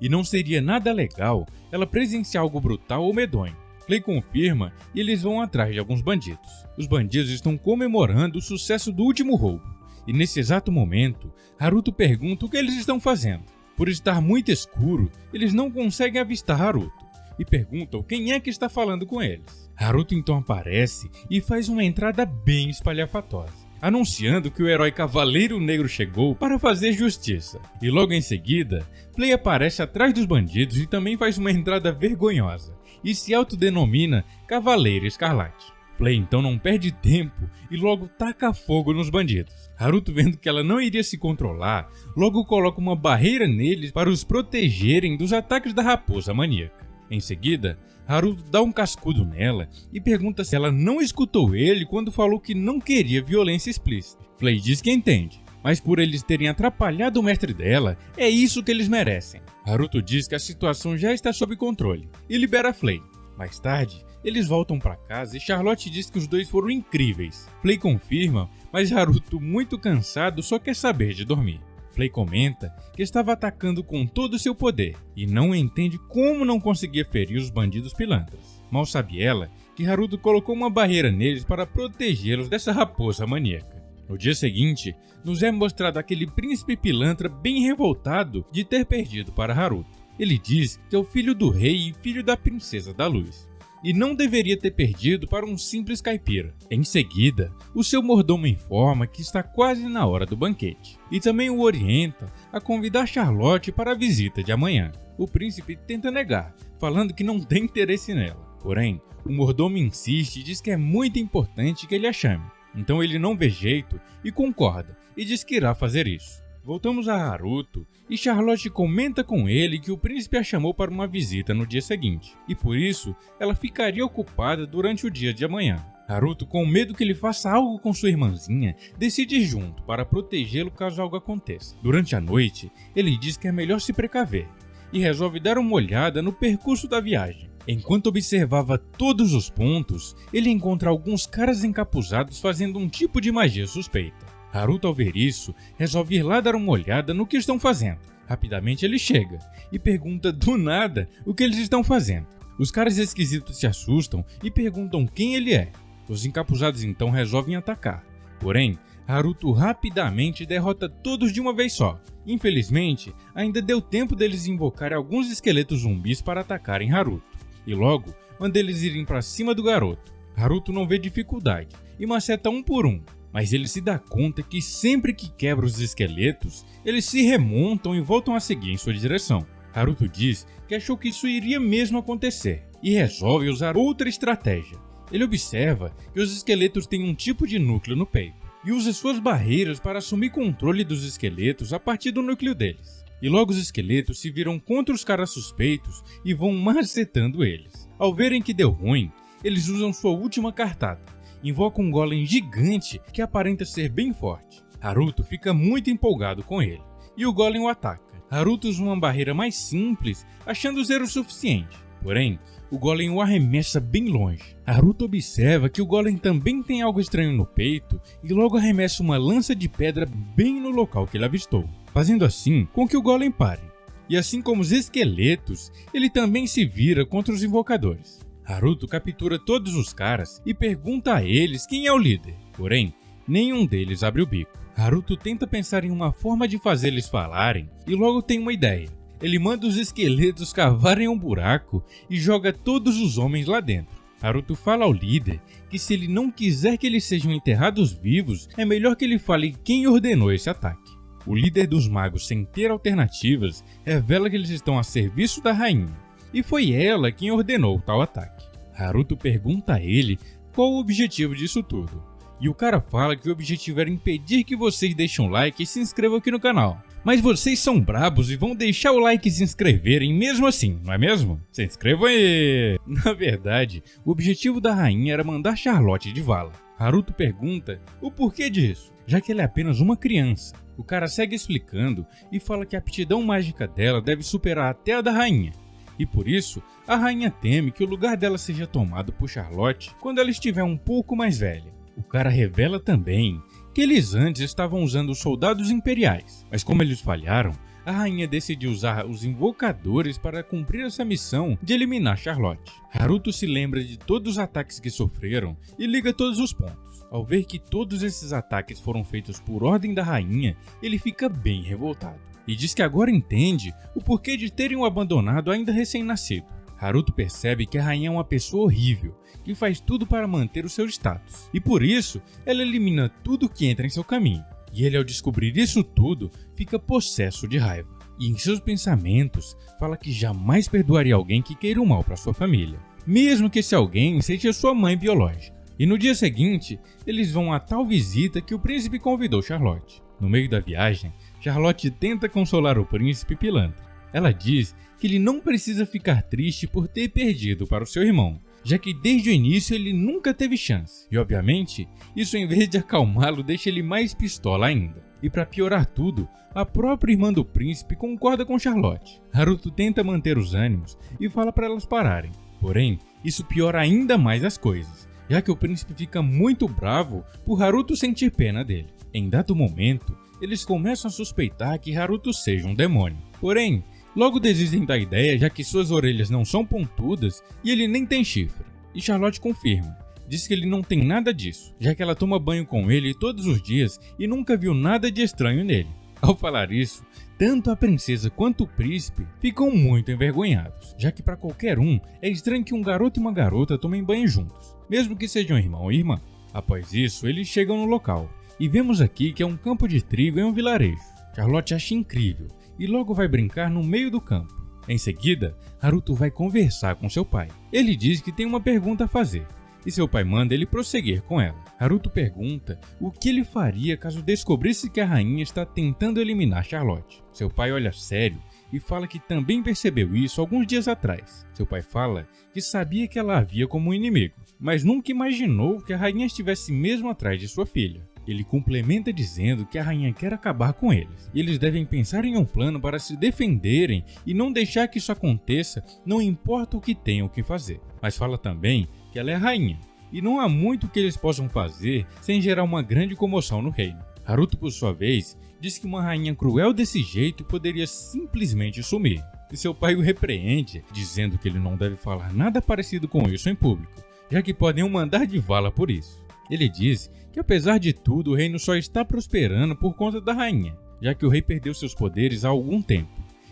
E não seria nada legal ela presenciar algo brutal ou medonho. Flay confirma e eles vão atrás de alguns bandidos. Os bandidos estão comemorando o sucesso do último roubo. E nesse exato momento, Haruto pergunta o que eles estão fazendo. Por estar muito escuro, eles não conseguem avistar Haruto, e perguntam quem é que está falando com eles. Haruto então aparece e faz uma entrada bem espalhafatosa, anunciando que o herói Cavaleiro Negro chegou para fazer justiça. E logo em seguida, Flay aparece atrás dos bandidos e também faz uma entrada vergonhosa, e se autodenomina Cavaleiro Escarlate. Flay então não perde tempo e logo taca fogo nos bandidos. Haruto, vendo que ela não iria se controlar, logo coloca uma barreira neles para os protegerem dos ataques da raposa maníaca. Em seguida, Haruto dá um cascudo nela e pergunta se ela não escutou ele quando falou que não queria violência explícita. Flay diz que entende, mas por eles terem atrapalhado o mestre dela, é isso que eles merecem. Haruto diz que a situação já está sob controle e libera Flay. Mais tarde, eles voltam para casa e Charlotte diz que os dois foram incríveis. Flay confirma, mas Haruto, muito cansado, só quer saber de dormir. Flay comenta que estava atacando com todo o seu poder e não entende como não conseguia ferir os bandidos pilantras. Mal sabe ela que Haruto colocou uma barreira neles para protegê-los dessa raposa maníaca. No dia seguinte, nos é mostrado aquele príncipe pilantra bem revoltado de ter perdido para Haruto. Ele diz que é o filho do rei e filho da princesa da luz, e não deveria ter perdido para um simples caipira. Em seguida, o seu mordomo informa que está quase na hora do banquete, e também o orienta a convidar Charlotte para a visita de amanhã. O príncipe tenta negar, falando que não tem interesse nela. Porém, o mordomo insiste e diz que é muito importante que ele a chame. Então ele não vê jeito e concorda, e diz que irá fazer isso. Voltamos a Haruto, e Charlotte comenta com ele que o príncipe a chamou para uma visita no dia seguinte, e por isso ela ficaria ocupada durante o dia de amanhã. Haruto, com medo que ele faça algo com sua irmãzinha, decide ir junto para protegê-lo caso algo aconteça. Durante a noite, ele diz que é melhor se precaver, e resolve dar uma olhada no percurso da viagem. Enquanto observava todos os pontos, ele encontra alguns caras encapuzados fazendo um tipo de magia suspeita. Haruto, ao ver isso, resolve ir lá dar uma olhada no que estão fazendo. Rapidamente ele chega e pergunta do nada o que eles estão fazendo. Os caras esquisitos se assustam e perguntam quem ele é. Os encapuzados então resolvem atacar. Porém, Haruto rapidamente derrota todos de uma vez só. Infelizmente, ainda deu tempo deles invocarem alguns esqueletos zumbis para atacarem Haruto. E logo, manda eles irem para cima do garoto. Haruto não vê dificuldade e maceta um por um. Mas ele se dá conta que sempre que quebra os esqueletos, eles se remontam e voltam a seguir em sua direção. Haruto diz que achou que isso iria mesmo acontecer e resolve usar outra estratégia. Ele observa que os esqueletos têm um tipo de núcleo no peito, e usa suas barreiras para assumir controle dos esqueletos a partir do núcleo deles. E logo os esqueletos se viram contra os caras suspeitos e vão macetando eles. Ao verem que deu ruim, eles usam sua última cartada, invocam um golem gigante que aparenta ser bem forte. Haruto fica muito empolgado com ele, e o golem o ataca. Haruto usa uma barreira mais simples, achando ser o suficiente. Porém, o golem o arremessa bem longe. Haruto observa que o golem também tem algo estranho no peito e logo arremessa uma lança de pedra bem no local que ele avistou, fazendo assim com que o golem pare. E assim como os esqueletos, ele também se vira contra os invocadores. Haruto captura todos os caras e pergunta a eles quem é o líder, porém, nenhum deles abre o bico. Haruto tenta pensar em uma forma de fazer eles falarem e logo tem uma ideia. Ele manda os esqueletos cavarem um buraco e joga todos os homens lá dentro. Haruto fala ao líder que se ele não quiser que eles sejam enterrados vivos, é melhor que ele fale quem ordenou esse ataque. O líder dos magos, sem ter alternativas, revela que eles estão a serviço da rainha, e foi ela quem ordenou tal ataque. Haruto pergunta a ele qual o objetivo disso tudo, e o cara fala que o objetivo era impedir que vocês deixem um like e se inscrevam aqui no canal. Mas vocês são brabos e vão deixar o like e se inscreverem mesmo assim, não é mesmo? Se inscrevam aí! Na verdade, o objetivo da rainha era mandar Charlotte de vala. Haruto pergunta o porquê disso, já que ela é apenas uma criança. O cara segue explicando e fala que a aptidão mágica dela deve superar até a da rainha. E por isso, a rainha teme que o lugar dela seja tomado por Charlotte quando ela estiver um pouco mais velha. O cara revela também que eles antes estavam usando os soldados imperiais, mas como eles falharam, a rainha decidiu usar os invocadores para cumprir essa missão de eliminar Charlotte. Haruto se lembra de todos os ataques que sofreram e liga todos os pontos. Ao ver que todos esses ataques foram feitos por ordem da rainha, ele fica bem revoltado e diz que agora entende o porquê de terem o abandonado ainda recém-nascido. Haruto percebe que a rainha é uma pessoa horrível, que faz tudo para manter o seu status, e por isso ela elimina tudo que entra em seu caminho. E ele, ao descobrir isso tudo, fica possesso de raiva. E em seus pensamentos, fala que jamais perdoaria alguém que queira o mal para sua família, mesmo que esse alguém seja sua mãe biológica. E no dia seguinte, eles vão a tal visita que o príncipe convidou Charlotte. No meio da viagem, Charlotte tenta consolar o príncipe pilantra. Ela diz que ele não precisa ficar triste por ter perdido para o seu irmão, já que desde o início ele nunca teve chance. E obviamente, isso em vez de acalmá-lo deixa ele mais pistola ainda. E para piorar tudo, a própria irmã do príncipe concorda com Charlotte. Haruto tenta manter os ânimos e fala para elas pararem. Porém, isso piora ainda mais as coisas, já que o príncipe fica muito bravo por Haruto sentir pena dele. Em dado momento, eles começam a suspeitar que Haruto seja um demônio. Porém, logo desistem da ideia, já que suas orelhas não são pontudas e ele nem tem chifre. E Charlotte confirma. Diz que ele não tem nada disso, já que ela toma banho com ele todos os dias e nunca viu nada de estranho nele. Ao falar isso, tanto a princesa quanto o príncipe ficam muito envergonhados, já que para qualquer um é estranho que um garoto e uma garota tomem banho juntos, mesmo que sejam irmão ou irmã. Após isso, eles chegam no local, e vemos aqui que é um campo de trigo em um vilarejo. Charlotte acha incrível e logo vai brincar no meio do campo. Em seguida, Haruto vai conversar com seu pai. Ele diz que tem uma pergunta a fazer, e seu pai manda ele prosseguir com ela. Haruto pergunta o que ele faria caso descobrisse que a rainha está tentando eliminar Charlotte. Seu pai olha sério e fala que também percebeu isso alguns dias atrás. Seu pai fala que sabia que ela a via como um inimigo, mas nunca imaginou que a rainha estivesse mesmo atrás de sua filha. Ele complementa dizendo que a rainha quer acabar com eles, e eles devem pensar em um plano para se defenderem e não deixar que isso aconteça, não importa o que tenham que fazer. Mas fala também que ela é a rainha, e não há muito que eles possam fazer sem gerar uma grande comoção no reino. Haruto, por sua vez, diz que uma rainha cruel desse jeito poderia simplesmente sumir, e seu pai o repreende, dizendo que ele não deve falar nada parecido com isso em público, já que podem o mandar de vala por isso. Ele diz que apesar de tudo o reino só está prosperando por conta da rainha, já que o rei perdeu seus poderes há algum tempo,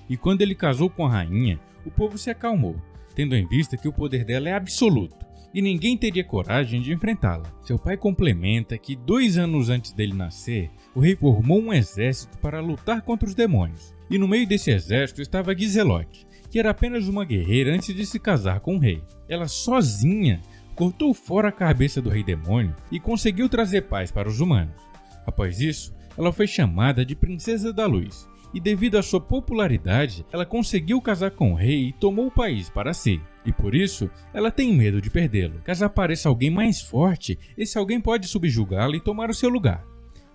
e quando ele casou com a rainha, o povo se acalmou, tendo em vista que o poder dela é absoluto, e ninguém teria coragem de enfrentá-la. Seu pai complementa que 2 anos antes dele nascer, o rei formou um exército para lutar contra os demônios, e no meio desse exército estava Giselotte, que era apenas uma guerreira antes de se casar com o rei. Ela sozinha cortou fora a cabeça do rei demônio e conseguiu trazer paz para os humanos. Após isso, ela foi chamada de Princesa da Luz, e devido à sua popularidade, ela conseguiu casar com o rei e tomou o país para si. E por isso, ela tem medo de perdê-lo. Caso apareça alguém mais forte, esse alguém pode subjugá-la e tomar o seu lugar,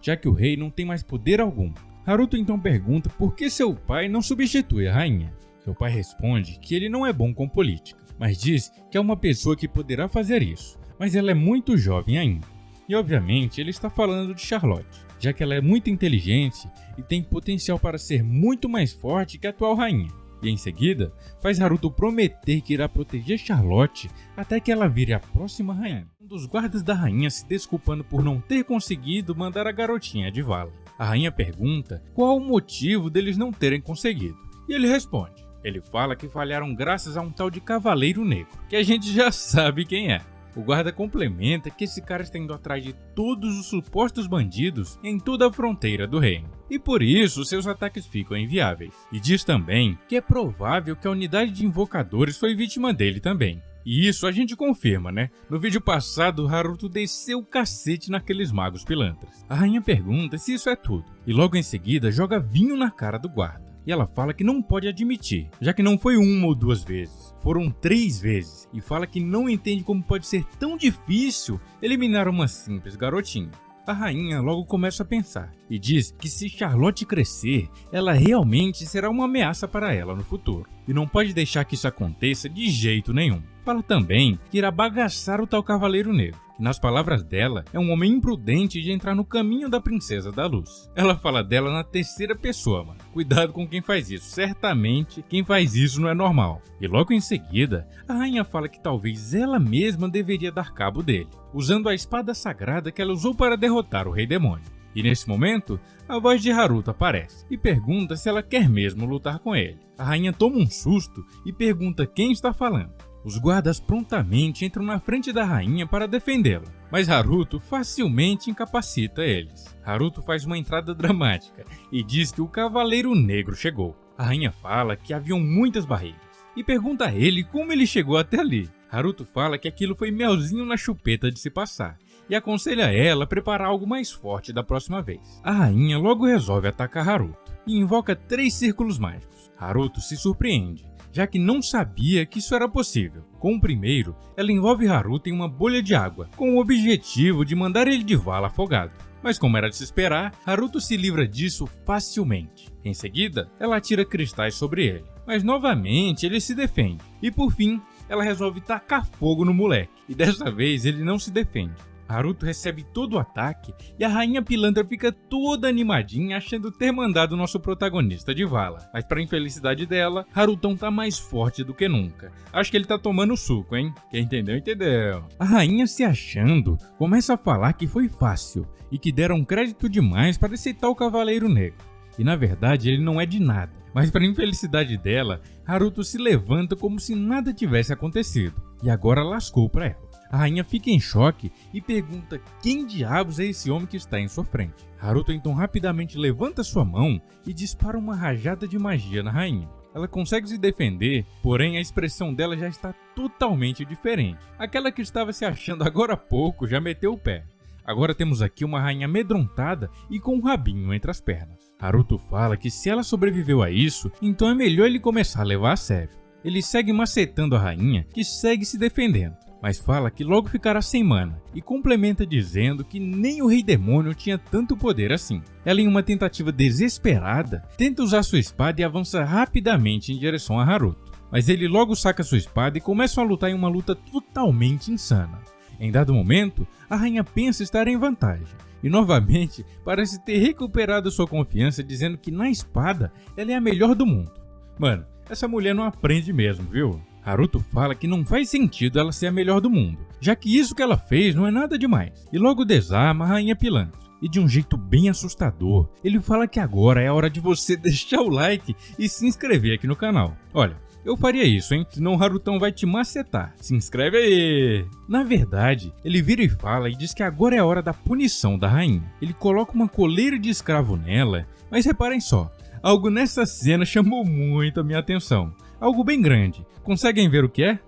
já que o rei não tem mais poder algum. Haruto então pergunta por que seu pai não substitui a rainha. Seu pai responde que ele não é bom com política, mas diz que é uma pessoa que poderá fazer isso, mas ela é muito jovem ainda. E obviamente ele está falando de Charlotte, já que ela é muito inteligente e tem potencial para ser muito mais forte que a atual rainha. E em seguida, faz Haruto prometer que irá proteger Charlotte até que ela vire a próxima rainha. Um dos guardas da rainha se desculpando por não ter conseguido mandar a garotinha de vala. A rainha pergunta qual o motivo deles não terem conseguido, e ele responde. Ele fala que falharam graças a um tal de Cavaleiro Negro, que a gente já sabe quem é. O guarda complementa que esse cara está indo atrás de todos os supostos bandidos em toda a fronteira do reino, e por isso seus ataques ficam inviáveis. E diz também que é provável que a unidade de invocadores foi vítima dele também. E isso a gente confirma, né? No vídeo passado, Haruto desceu o cacete naqueles magos pilantras. A rainha pergunta se isso é tudo, e logo em seguida joga vinho na cara do guarda. E ela fala que não pode admitir, já que não foi 1 ou 2 vezes, foram 3 vezes, e fala que não entende como pode ser tão difícil eliminar uma simples garotinha. A rainha logo começa a pensar, e diz que se Charlotte crescer, ela realmente será uma ameaça para ela no futuro, e não pode deixar que isso aconteça de jeito nenhum. Fala também que irá bagaçar o tal Cavaleiro Negro, que nas palavras dela é um homem imprudente de entrar no caminho da Princesa da Luz. Ela fala dela na terceira pessoa, mano. Cuidado com quem faz isso, certamente quem faz isso não é normal. E logo em seguida, a rainha fala que talvez ela mesma deveria dar cabo dele, usando a espada sagrada que ela usou para derrotar o Rei Demônio. E nesse momento, a voz de Haruto aparece e pergunta se ela quer mesmo lutar com ele. A rainha toma um susto e pergunta quem está falando. Os guardas prontamente entram na frente da rainha para defendê-la, mas Haruto facilmente incapacita eles. Haruto faz uma entrada dramática e diz que o Cavaleiro Negro chegou. A rainha fala que haviam muitas barreiras e pergunta a ele como ele chegou até ali. Haruto fala que aquilo foi melzinho na chupeta de se passar e aconselha ela a preparar algo mais forte da próxima vez. A rainha logo resolve atacar Haruto e invoca 3 círculos mágicos. Haruto se surpreende, já que não sabia que isso era possível. Com o primeiro, ela envolve Haruto em uma bolha de água, com o objetivo de mandar ele de vala afogado. Mas como era de se esperar, Haruto se livra disso facilmente. Em seguida, ela atira cristais sobre ele, mas novamente ele se defende. E por fim, ela resolve tacar fogo no moleque, e dessa vez ele não se defende. Haruto recebe todo o ataque e a rainha pilantra fica toda animadinha achando ter mandado nosso protagonista de vala. Mas para infelicidade dela, Harutão tá mais forte do que nunca. Acho que ele tá tomando suco, hein? Quem entendeu, entendeu. A rainha, se achando, começa a falar que foi fácil e que deram crédito demais para esse tal Cavaleiro Negro. E na verdade ele não é de nada. Mas para infelicidade dela, Haruto se levanta como se nada tivesse acontecido. E agora lascou para ela. A rainha fica em choque e pergunta quem diabos é esse homem que está em sua frente. Haruto então rapidamente levanta sua mão e dispara uma rajada de magia na rainha. Ela consegue se defender, porém a expressão dela já está totalmente diferente. Aquela que estava se achando agora há pouco já meteu o pé. Agora temos aqui uma rainha amedrontada e com um rabinho entre as pernas. Haruto fala que se ela sobreviveu a isso, então é melhor ele começar a levar a sério. Ele segue macetando a rainha, que segue se defendendo, mas fala que logo ficará sem mana, e complementa dizendo que nem o Rei Demônio tinha tanto poder assim. Ela, em uma tentativa desesperada, tenta usar sua espada e avança rapidamente em direção a Haruto, mas ele logo saca sua espada e começam a lutar em uma luta totalmente insana. Em dado momento, a rainha pensa estar em vantagem, e novamente parece ter recuperado sua confiança dizendo que na espada ela é a melhor do mundo. Mano, essa mulher não aprende mesmo, viu? Haruto fala que não faz sentido ela ser a melhor do mundo, já que isso que ela fez não é nada demais, e logo desarma a rainha pilantra. E de um jeito bem assustador, ele fala que agora é a hora de você deixar o like e se inscrever aqui no canal. Olha, eu faria isso, hein? Senão o Harutão vai te macetar. Se inscreve aí! Na verdade, ele vira e fala e diz que agora é a hora da punição da rainha. Ele coloca uma coleira de escravo nela, mas reparem só, algo nessa cena chamou muito a minha atenção. Algo bem grande. Conseguem ver o que é?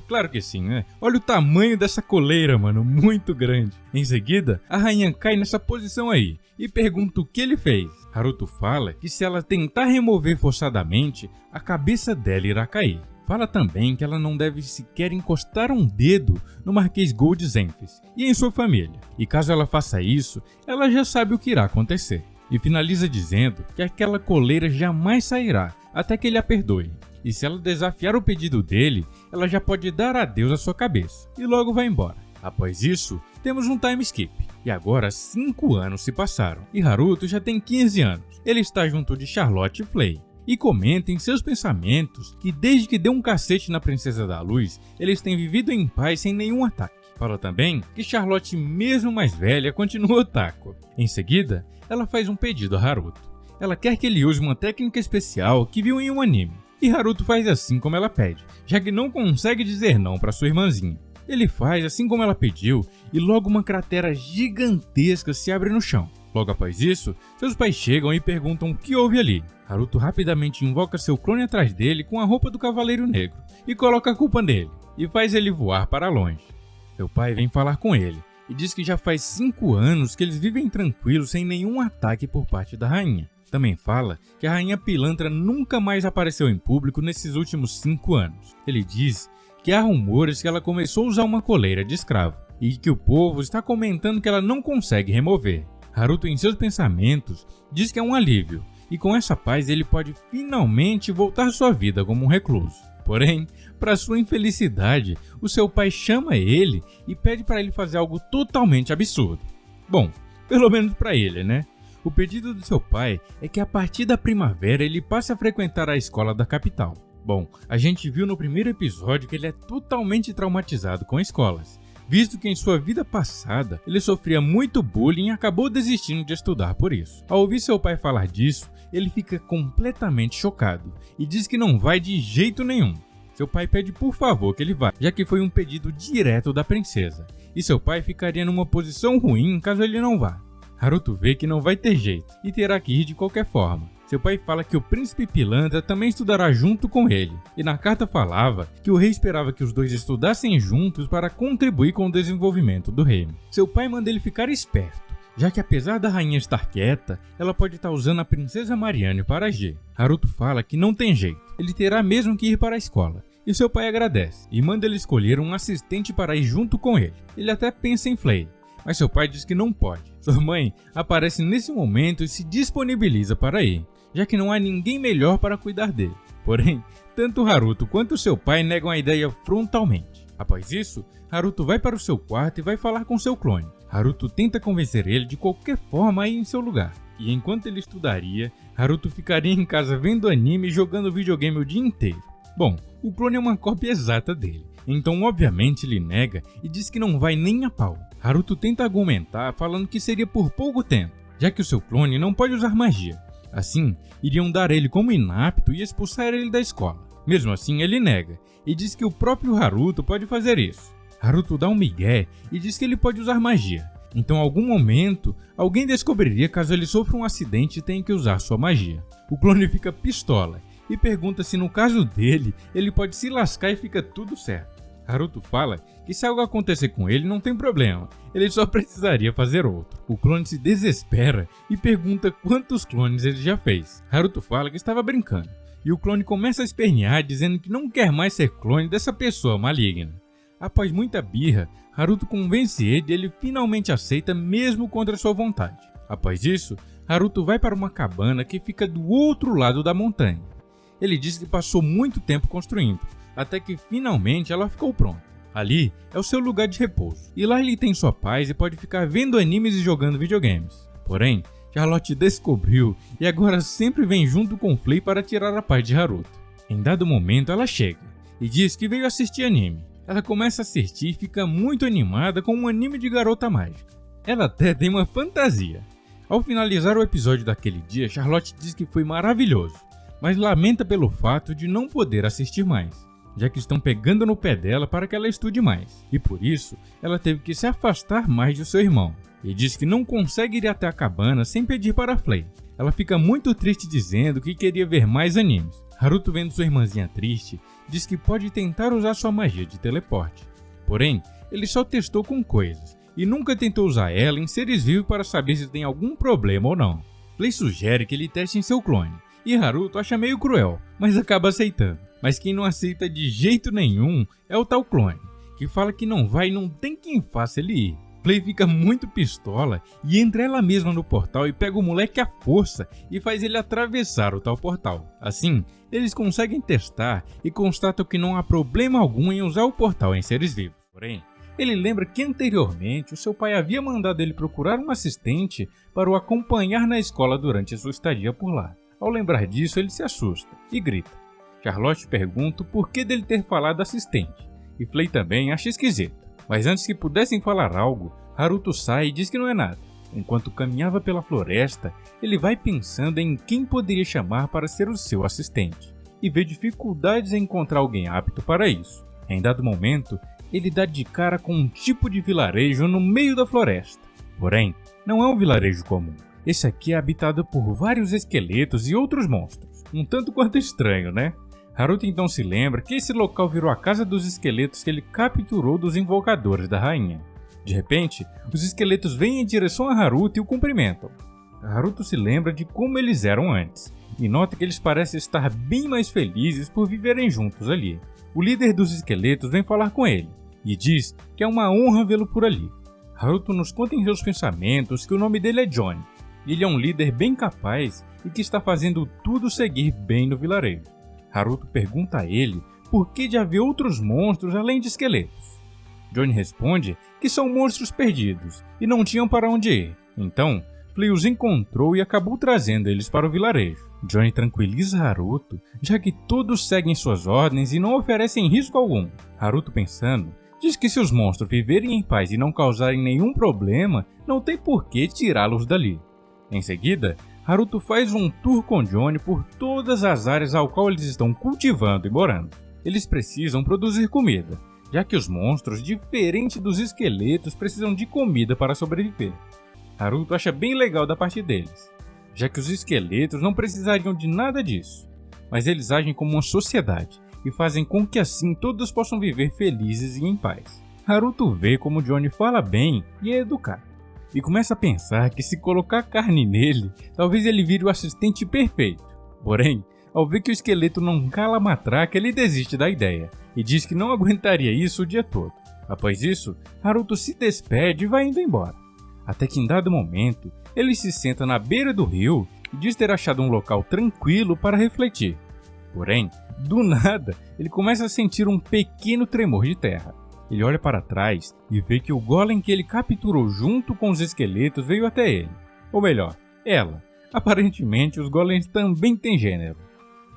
Claro que sim, né? Olha o tamanho dessa coleira, mano, muito grande. Em seguida, a rainha cai nessa posição aí e pergunta o que ele fez. Haruto fala que se ela tentar remover forçadamente, a cabeça dela irá cair. Fala também que ela não deve sequer encostar um dedo no Marquês Gold Zenfis e em sua família. E caso ela faça isso, ela já sabe o que irá acontecer. E finaliza dizendo que aquela coleira jamais sairá até que ele a perdoe. E se ela desafiar o pedido dele, ela já pode dar adeus à sua cabeça e logo vai embora. Após isso, temos um time skip. E agora 5 anos se passaram e Haruto já tem 15 anos. Ele está junto de Charlotte e Flay. E comenta em seus pensamentos que desde que deu um cacete na Princesa da Luz, eles têm vivido em paz sem nenhum ataque. Fala também que Charlotte, mesmo mais velha, continua otaku. Em seguida, ela faz um pedido a Haruto. Ela quer que ele use uma técnica especial que viu em um anime. E Haruto faz assim como ela pede, já que não consegue dizer não para sua irmãzinha. Ele faz assim como ela pediu e logo uma cratera gigantesca se abre no chão. Logo após isso, seus pais chegam e perguntam o que houve ali. Haruto rapidamente invoca seu clone atrás dele com a roupa do Cavaleiro Negro e coloca a culpa nele, e faz ele voar para longe. Seu pai vem falar com ele e diz que já faz 5 anos que eles vivem tranquilos sem nenhum ataque por parte da rainha. Também fala que a rainha pilantra nunca mais apareceu em público nesses últimos 5 anos. Ele diz que há rumores que ela começou a usar uma coleira de escravo e que o povo está comentando que ela não consegue remover. Haruto, em seus pensamentos, diz que é um alívio, e com essa paz ele pode finalmente voltar à sua vida como um recluso. Porém, para sua infelicidade, o seu pai chama ele e pede para ele fazer algo totalmente absurdo. Bom, pelo menos para ele, né? O pedido do seu pai é que a partir da primavera ele passe a frequentar a escola da capital. Bom, a gente viu no primeiro episódio que ele é totalmente traumatizado com escolas, visto que em sua vida passada ele sofria muito bullying e acabou desistindo de estudar por isso. Ao ouvir seu pai falar disso, ele fica completamente chocado e diz que não vai de jeito nenhum. Seu pai pede por favor que ele vá, já que foi um pedido direto da princesa, e seu pai ficaria numa posição ruim caso ele não vá. Haruto vê que não vai ter jeito e terá que ir de qualquer forma. Seu pai fala que o príncipe pilantra também estudará junto com ele, e na carta falava que o rei esperava que os dois estudassem juntos para contribuir com o desenvolvimento do reino. Seu pai manda ele ficar esperto, já que apesar da rainha estar quieta, ela pode estar usando a princesa Mariane para agir. Haruto fala que não tem jeito, ele terá mesmo que ir para a escola, e seu pai agradece, e manda ele escolher um assistente para ir junto com ele. Ele até pensa em Flay, mas seu pai diz que não pode. Sua mãe aparece nesse momento e se disponibiliza para ir, já que não há ninguém melhor para cuidar dele. Porém, tanto Haruto quanto seu pai negam a ideia frontalmente. Após isso, Haruto vai para o seu quarto e vai falar com seu clone. Haruto tenta convencer ele de qualquer forma a ir em seu lugar. E enquanto ele estudaria, Haruto ficaria em casa vendo anime e jogando videogame o dia inteiro. Bom, o clone é uma cópia exata dele, então obviamente ele nega e diz que não vai nem a pau. Haruto tenta argumentar falando que seria por pouco tempo, já que o seu clone não pode usar magia. Assim, iriam dar ele como inapto e expulsar ele da escola. Mesmo assim, ele nega e diz que o próprio Haruto pode fazer isso. Haruto dá um migué e diz que ele pode usar magia. Então, em algum momento, alguém descobriria caso ele sofra um acidente e tenha que usar sua magia. O clone fica pistola e pergunta se no caso dele, ele pode se lascar e fica tudo certo. Haruto fala que se algo acontecer com ele não tem problema, ele só precisaria fazer outro. O clone se desespera e pergunta quantos clones ele já fez. Haruto fala que estava brincando, e o clone começa a espernear dizendo que não quer mais ser clone dessa pessoa maligna. Após muita birra, Haruto convence ele e ele finalmente aceita mesmo contra sua vontade. Após isso, Haruto vai para uma cabana que fica do outro lado da montanha. Ele diz que passou muito tempo construindo, até que finalmente ela ficou pronta. Ali é o seu lugar de repouso, e lá ele tem sua paz e pode ficar vendo animes e jogando videogames. Porém, Charlotte descobriu e agora sempre vem junto com Flay para tirar a paz de Haruto. Em dado momento ela chega e diz que veio assistir anime. Ela começa a assistir e fica muito animada com um anime de garota mágica. Ela até tem uma fantasia. Ao finalizar o episódio daquele dia, Charlotte diz que foi maravilhoso, mas lamenta pelo fato de não poder assistir mais, já que estão pegando no pé dela para que ela estude mais, e por isso ela teve que se afastar mais do seu irmão, e diz que não consegue ir até a cabana sem pedir para Flay. Ela fica muito triste dizendo que queria ver mais animes. Haruto, vendo sua irmãzinha triste, diz que pode tentar usar sua magia de teleporte. Porém, ele só testou com coisas e nunca tentou usar ela em seres vivos para saber se tem algum problema ou não. Clay sugere que ele teste em seu clone, e Haruto acha meio cruel, mas acaba aceitando. Mas quem não aceita de jeito nenhum é o tal clone, que fala que não vai e não tem quem faça ele ir. Clay fica muito pistola e entra ela mesma no portal e pega o moleque à força e faz ele atravessar o tal portal. Assim, eles conseguem testar e constatam que não há problema algum em usar o portal em seres vivos. Porém, ele lembra que anteriormente o seu pai havia mandado ele procurar um assistente para o acompanhar na escola durante a sua estadia por lá. Ao lembrar disso, ele se assusta e grita. Charlotte pergunta o porquê dele ter falado assistente, e Clay também acha esquisito. Mas antes que pudessem falar algo, Haruto sai e diz que não é nada. Enquanto caminhava pela floresta, ele vai pensando em quem poderia chamar para ser o seu assistente, e vê dificuldades em encontrar alguém apto para isso. Em dado momento, ele dá de cara com um tipo de vilarejo no meio da floresta. Porém, não é um vilarejo comum. Esse aqui é habitado por vários esqueletos e outros monstros. Um tanto quanto estranho, né? Haruto então se lembra que esse local virou a casa dos esqueletos que ele capturou dos invocadores da rainha. De repente, os esqueletos vêm em direção a Haruto e o cumprimentam. Haruto se lembra de como eles eram antes, e nota que eles parecem estar bem mais felizes por viverem juntos ali. O líder dos esqueletos vem falar com ele, e diz que é uma honra vê-lo por ali. Haruto nos conta em seus pensamentos que o nome dele é Johnny, e ele é um líder bem capaz e que está fazendo tudo seguir bem no vilarejo. Haruto pergunta a ele por que de haver outros monstros além de esqueletos. Johnny responde que são monstros perdidos e não tinham para onde ir. Então, Clay os encontrou e acabou trazendo eles para o vilarejo. Johnny tranquiliza Haruto, já que todos seguem suas ordens e não oferecem risco algum. Haruto, pensando, diz que se os monstros viverem em paz e não causarem nenhum problema, não tem por que tirá-los dali. Em seguida, Haruto faz um tour com Johnny por todas as áreas ao qual eles estão cultivando e morando. Eles precisam produzir comida, já que os monstros, diferente dos esqueletos, precisam de comida para sobreviver. Haruto acha bem legal da parte deles, já que os esqueletos não precisariam de nada disso, mas eles agem como uma sociedade e fazem com que assim todos possam viver felizes e em paz. Haruto vê como Johnny fala bem e é educado, e começa a pensar que se colocar carne nele, talvez ele vire o assistente perfeito. Porém, ao ver que o esqueleto não cala a matraca, ele desiste da ideia, e diz que não aguentaria isso o dia todo. Após isso, Haruto se despede e vai indo embora. Até que em dado momento, ele se senta na beira do rio e diz ter achado um local tranquilo para refletir. Porém, do nada, ele começa a sentir um pequeno tremor de terra. Ele olha para trás e vê que o golem que ele capturou junto com os esqueletos veio até ele. Ou melhor, ela. Aparentemente, os golems também têm gênero.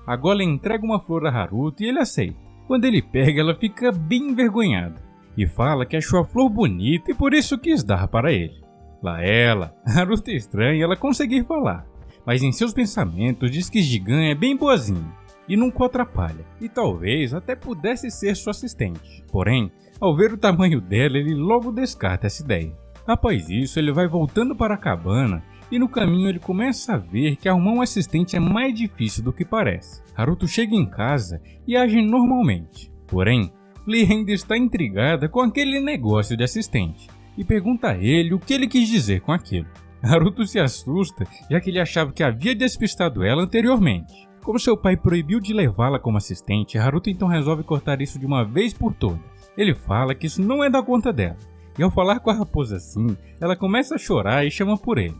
A golem entrega uma flor a Haruto e ele aceita. Quando ele pega, ela fica bem envergonhada e fala que achou a flor bonita e por isso quis dar para ele. Lá ela, Haruto estranha ela conseguir falar, mas em seus pensamentos diz que Jigan é bem boazinha e nunca o atrapalha, e talvez até pudesse ser sua assistente. Porém, ao ver o tamanho dela, ele logo descarta essa ideia. Após isso, ele vai voltando para a cabana e no caminho ele começa a ver que arrumar um assistente é mais difícil do que parece. Haruto chega em casa e age normalmente. Porém, Clay ainda está intrigada com aquele negócio de assistente e pergunta a ele o que ele quis dizer com aquilo. Haruto se assusta, já que ele achava que havia despistado ela anteriormente. Como seu pai proibiu de levá-la como assistente, Haruto então resolve cortar isso de uma vez por todas. Ele fala que isso não é da conta dela, e ao falar com a raposa assim, ela começa a chorar e chama por ele.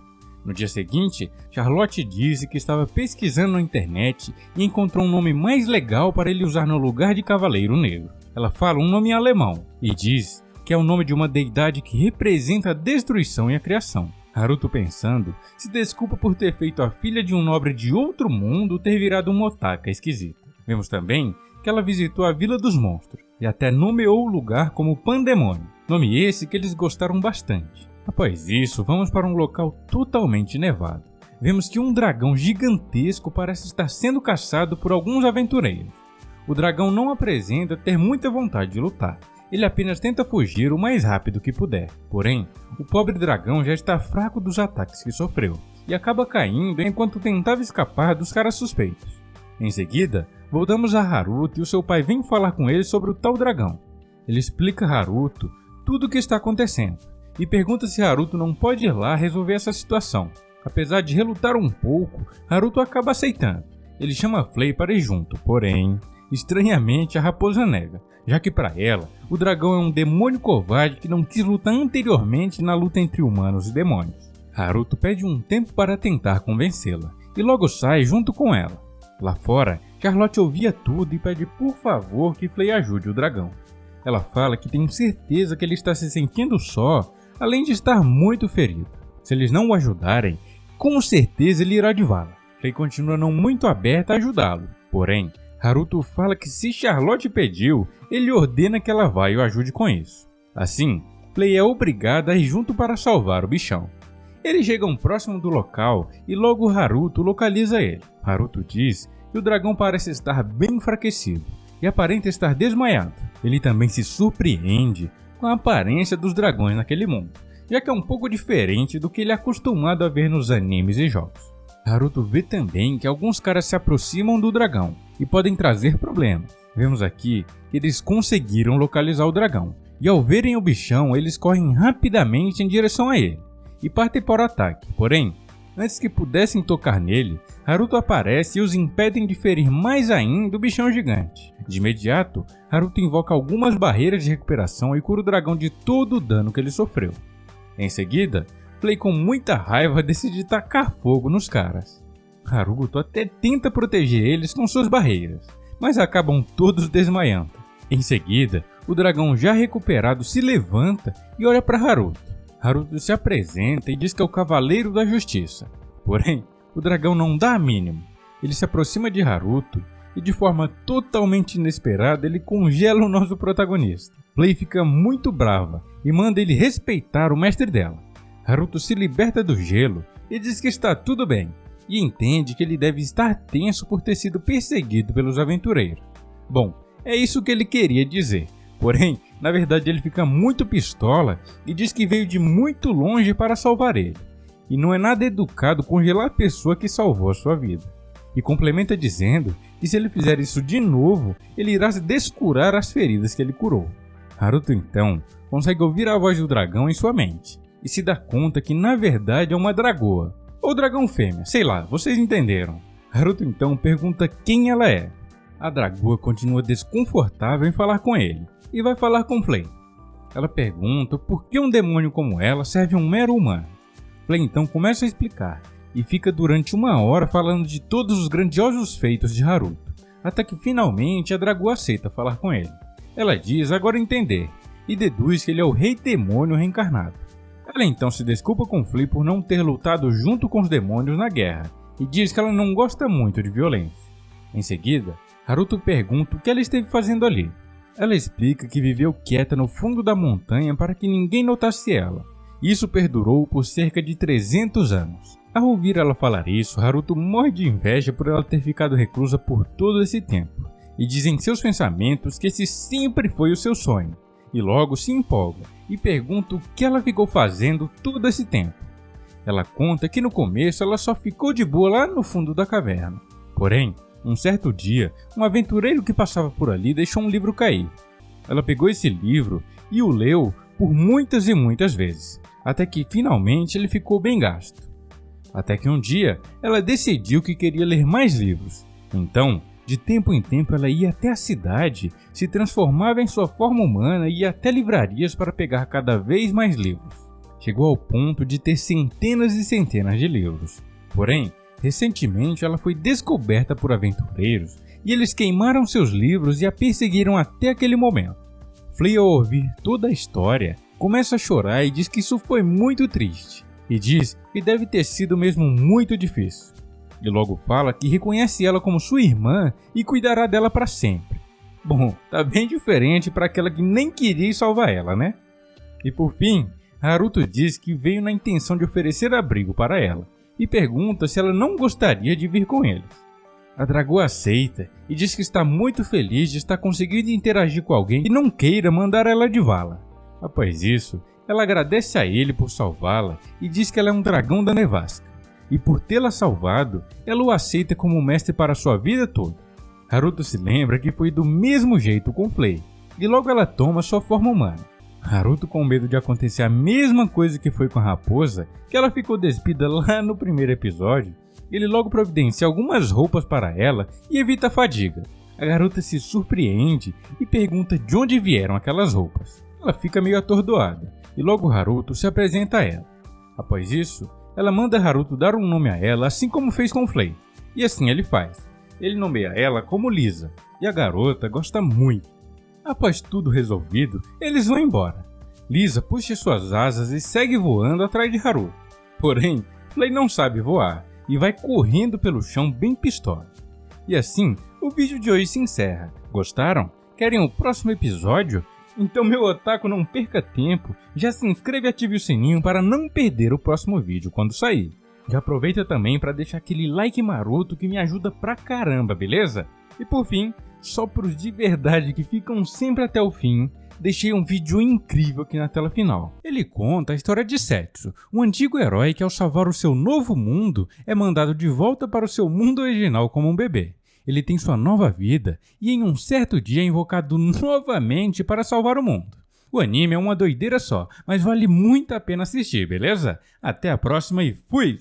No dia seguinte, Charlotte diz que estava pesquisando na internet e encontrou um nome mais legal para ele usar no lugar de Cavaleiro Negro. Ela fala um nome em alemão e diz que é o nome de uma deidade que representa a destruição e a criação. Haruto, pensando, se desculpa por ter feito a filha de um nobre de outro mundo ter virado uma otaka esquisita. Vemos também que ela visitou a Vila dos Monstros e até nomeou o lugar como Pandemônio, nome esse que eles gostaram bastante. Após isso, vamos para um local totalmente nevado. Vemos que um dragão gigantesco parece estar sendo caçado por alguns aventureiros. O dragão não apresenta ter muita vontade de lutar. Ele apenas tenta fugir o mais rápido que puder. Porém, o pobre dragão já está fraco dos ataques que sofreu e acaba caindo enquanto tentava escapar dos caras suspeitos. Em seguida, voltamos a Haruto e o seu pai vem falar com ele sobre o tal dragão. Ele explica a Haruto tudo o que está acontecendo e pergunta se Haruto não pode ir lá resolver essa situação. Apesar de relutar um pouco, Haruto acaba aceitando. Ele chama Flay para ir junto, porém, estranhamente a raposa nega, já que para ela, o dragão é um demônio covarde que não quis lutar anteriormente na luta entre humanos e demônios. Haruto pede um tempo para tentar convencê-la e logo sai junto com ela. Lá fora, Charlotte ouvia tudo e pede por favor que Flay ajude o dragão. Ela fala que tem certeza que ele está se sentindo só, além de estar muito ferido. Se eles não o ajudarem, com certeza ele irá de vala. Flay continua não muito aberta a ajudá-lo, porém, Haruto fala que se Charlotte pediu, ele ordena que ela vá e o ajude com isso. Assim, Flay é obrigada a ir junto para salvar o bichão. Eles chegam próximo do local e logo Haruto localiza ele. Haruto diz que o dragão parece estar bem enfraquecido e aparenta estar desmaiado. Ele também se surpreende com a aparência dos dragões naquele mundo, já que é um pouco diferente do que ele é acostumado a ver nos animes e jogos. Haruto vê também que alguns caras se aproximam do dragão e podem trazer problemas. Vemos aqui que eles conseguiram localizar o dragão e ao verem o bichão eles correm rapidamente em direção a ele e partem para o ataque. Porém, antes que pudessem tocar nele, Haruto aparece e os impedem de ferir mais ainda o bichão gigante. De imediato, Haruto invoca algumas barreiras de recuperação e cura o dragão de todo o dano que ele sofreu. Em seguida, Flay com muita raiva decide tacar fogo nos caras. Haruto até tenta proteger eles com suas barreiras, mas acabam todos desmaiando. Em seguida, o dragão já recuperado se levanta e olha para Haruto. Haruto se apresenta e diz que é o Cavaleiro da Justiça. Porém, o dragão não dá a mínima. Ele se aproxima de Haruto e de forma totalmente inesperada ele congela o nosso protagonista. Flay fica muito brava e manda ele respeitar o mestre dela. Haruto se liberta do gelo e diz que está tudo bem e entende que ele deve estar tenso por ter sido perseguido pelos aventureiros. Bom, é isso que ele queria dizer. Porém, na verdade ele fica muito pistola e diz que veio de muito longe para salvar ele. E não é nada educado congelar a pessoa que salvou a sua vida. E complementa dizendo que se ele fizer isso de novo, ele irá descurar as feridas que ele curou. Haruto então consegue ouvir a voz do dragão em sua mente e se dá conta que na verdade é uma dragoa, ou dragão fêmea, sei lá, vocês entenderam. Haruto então pergunta quem ela é. A dragoa continua desconfortável em falar com ele e vai falar com Flay. Ela pergunta por que um demônio como ela serve a um mero humano. Flay então começa a explicar e fica durante 1 hora falando de todos os grandiosos feitos de Haruto, até que finalmente a dragoa aceita falar com ele. Ela diz agora entender e deduz que ele é o rei demônio reencarnado. Ela então se desculpa com Flay por não ter lutado junto com os demônios na guerra e diz que ela não gosta muito de violência. Em seguida, Haruto pergunta o que ela esteve fazendo ali. Ela explica que viveu quieta no fundo da montanha para que ninguém notasse ela. Isso perdurou por cerca de 300 anos. Ao ouvir ela falar isso, Haruto morre de inveja por ela ter ficado reclusa por todo esse tempo e diz em seus pensamentos que esse sempre foi o seu sonho. E logo se empolga e pergunta o que ela ficou fazendo todo esse tempo. Ela conta que no começo ela só ficou de boa lá no fundo da caverna. Porém, um certo dia, um aventureiro que passava por ali deixou um livro cair. Ela pegou esse livro e o leu por muitas e muitas vezes, até que finalmente ele ficou bem gasto. Até que um dia, ela decidiu que queria ler mais livros. Então, de tempo em tempo ela ia até a cidade, se transformava em sua forma humana e ia até livrarias para pegar cada vez mais livros. Chegou ao ponto de ter centenas e centenas de livros. Porém, recentemente ela foi descoberta por aventureiros e eles queimaram seus livros e a perseguiram até aquele momento. Flay, ao ouvir toda a história, começa a chorar e diz que isso foi muito triste. E diz que deve ter sido mesmo muito difícil. E logo fala que reconhece ela como sua irmã e cuidará dela para sempre. Bom, tá bem diferente para aquela que nem queria salvar ela, né? E por fim, Haruto diz que veio na intenção de oferecer abrigo para ela e pergunta se ela não gostaria de vir com eles. A dragoa aceita e diz que está muito feliz de estar conseguindo interagir com alguém que não queira mandar ela de vala. Após isso, ela agradece a ele por salvá-la e diz que ela é um dragão da nevasca. e por tê-la salvado, ela o aceita como mestre para sua vida toda. Haruto se lembra que foi do mesmo jeito com Flay, e logo ela toma sua forma humana. Haruto, com medo de acontecer a mesma coisa que foi com a raposa, que ela ficou despida lá no primeiro episódio, ele logo providencia algumas roupas para ela e evita a fadiga. A garota se surpreende e pergunta de onde vieram aquelas roupas. Ela fica meio atordoada, e logo Haruto se apresenta a ela. Após isso, ela manda Haruto dar um nome a ela, assim como fez com Flay. E assim ele faz. Ele nomeia ela como Lisa, e a garota gosta muito. Após tudo resolvido, eles vão embora. Lisa puxa suas asas e segue voando atrás de Haruto. Porém, Flay não sabe voar e vai correndo pelo chão bem pistola. E assim, o vídeo de hoje se encerra. Gostaram? Querem o próximo episódio? Então, meu otaku, não perca tempo, já se inscreve e ative o sininho para não perder o próximo vídeo quando sair. Já aproveita também para deixar aquele like maroto que me ajuda pra caramba, beleza? E por fim, só pros de verdade que ficam sempre até o fim, deixei um vídeo incrível aqui na tela final. Ele conta a história de Setsu, um antigo herói que ao salvar o seu novo mundo, é mandado de volta para o seu mundo original como um bebê. Ele tem sua nova vida e em um certo dia é invocado novamente para salvar o mundo. O anime é uma doideira só, mas vale muito a pena assistir, beleza? Até a próxima e fui!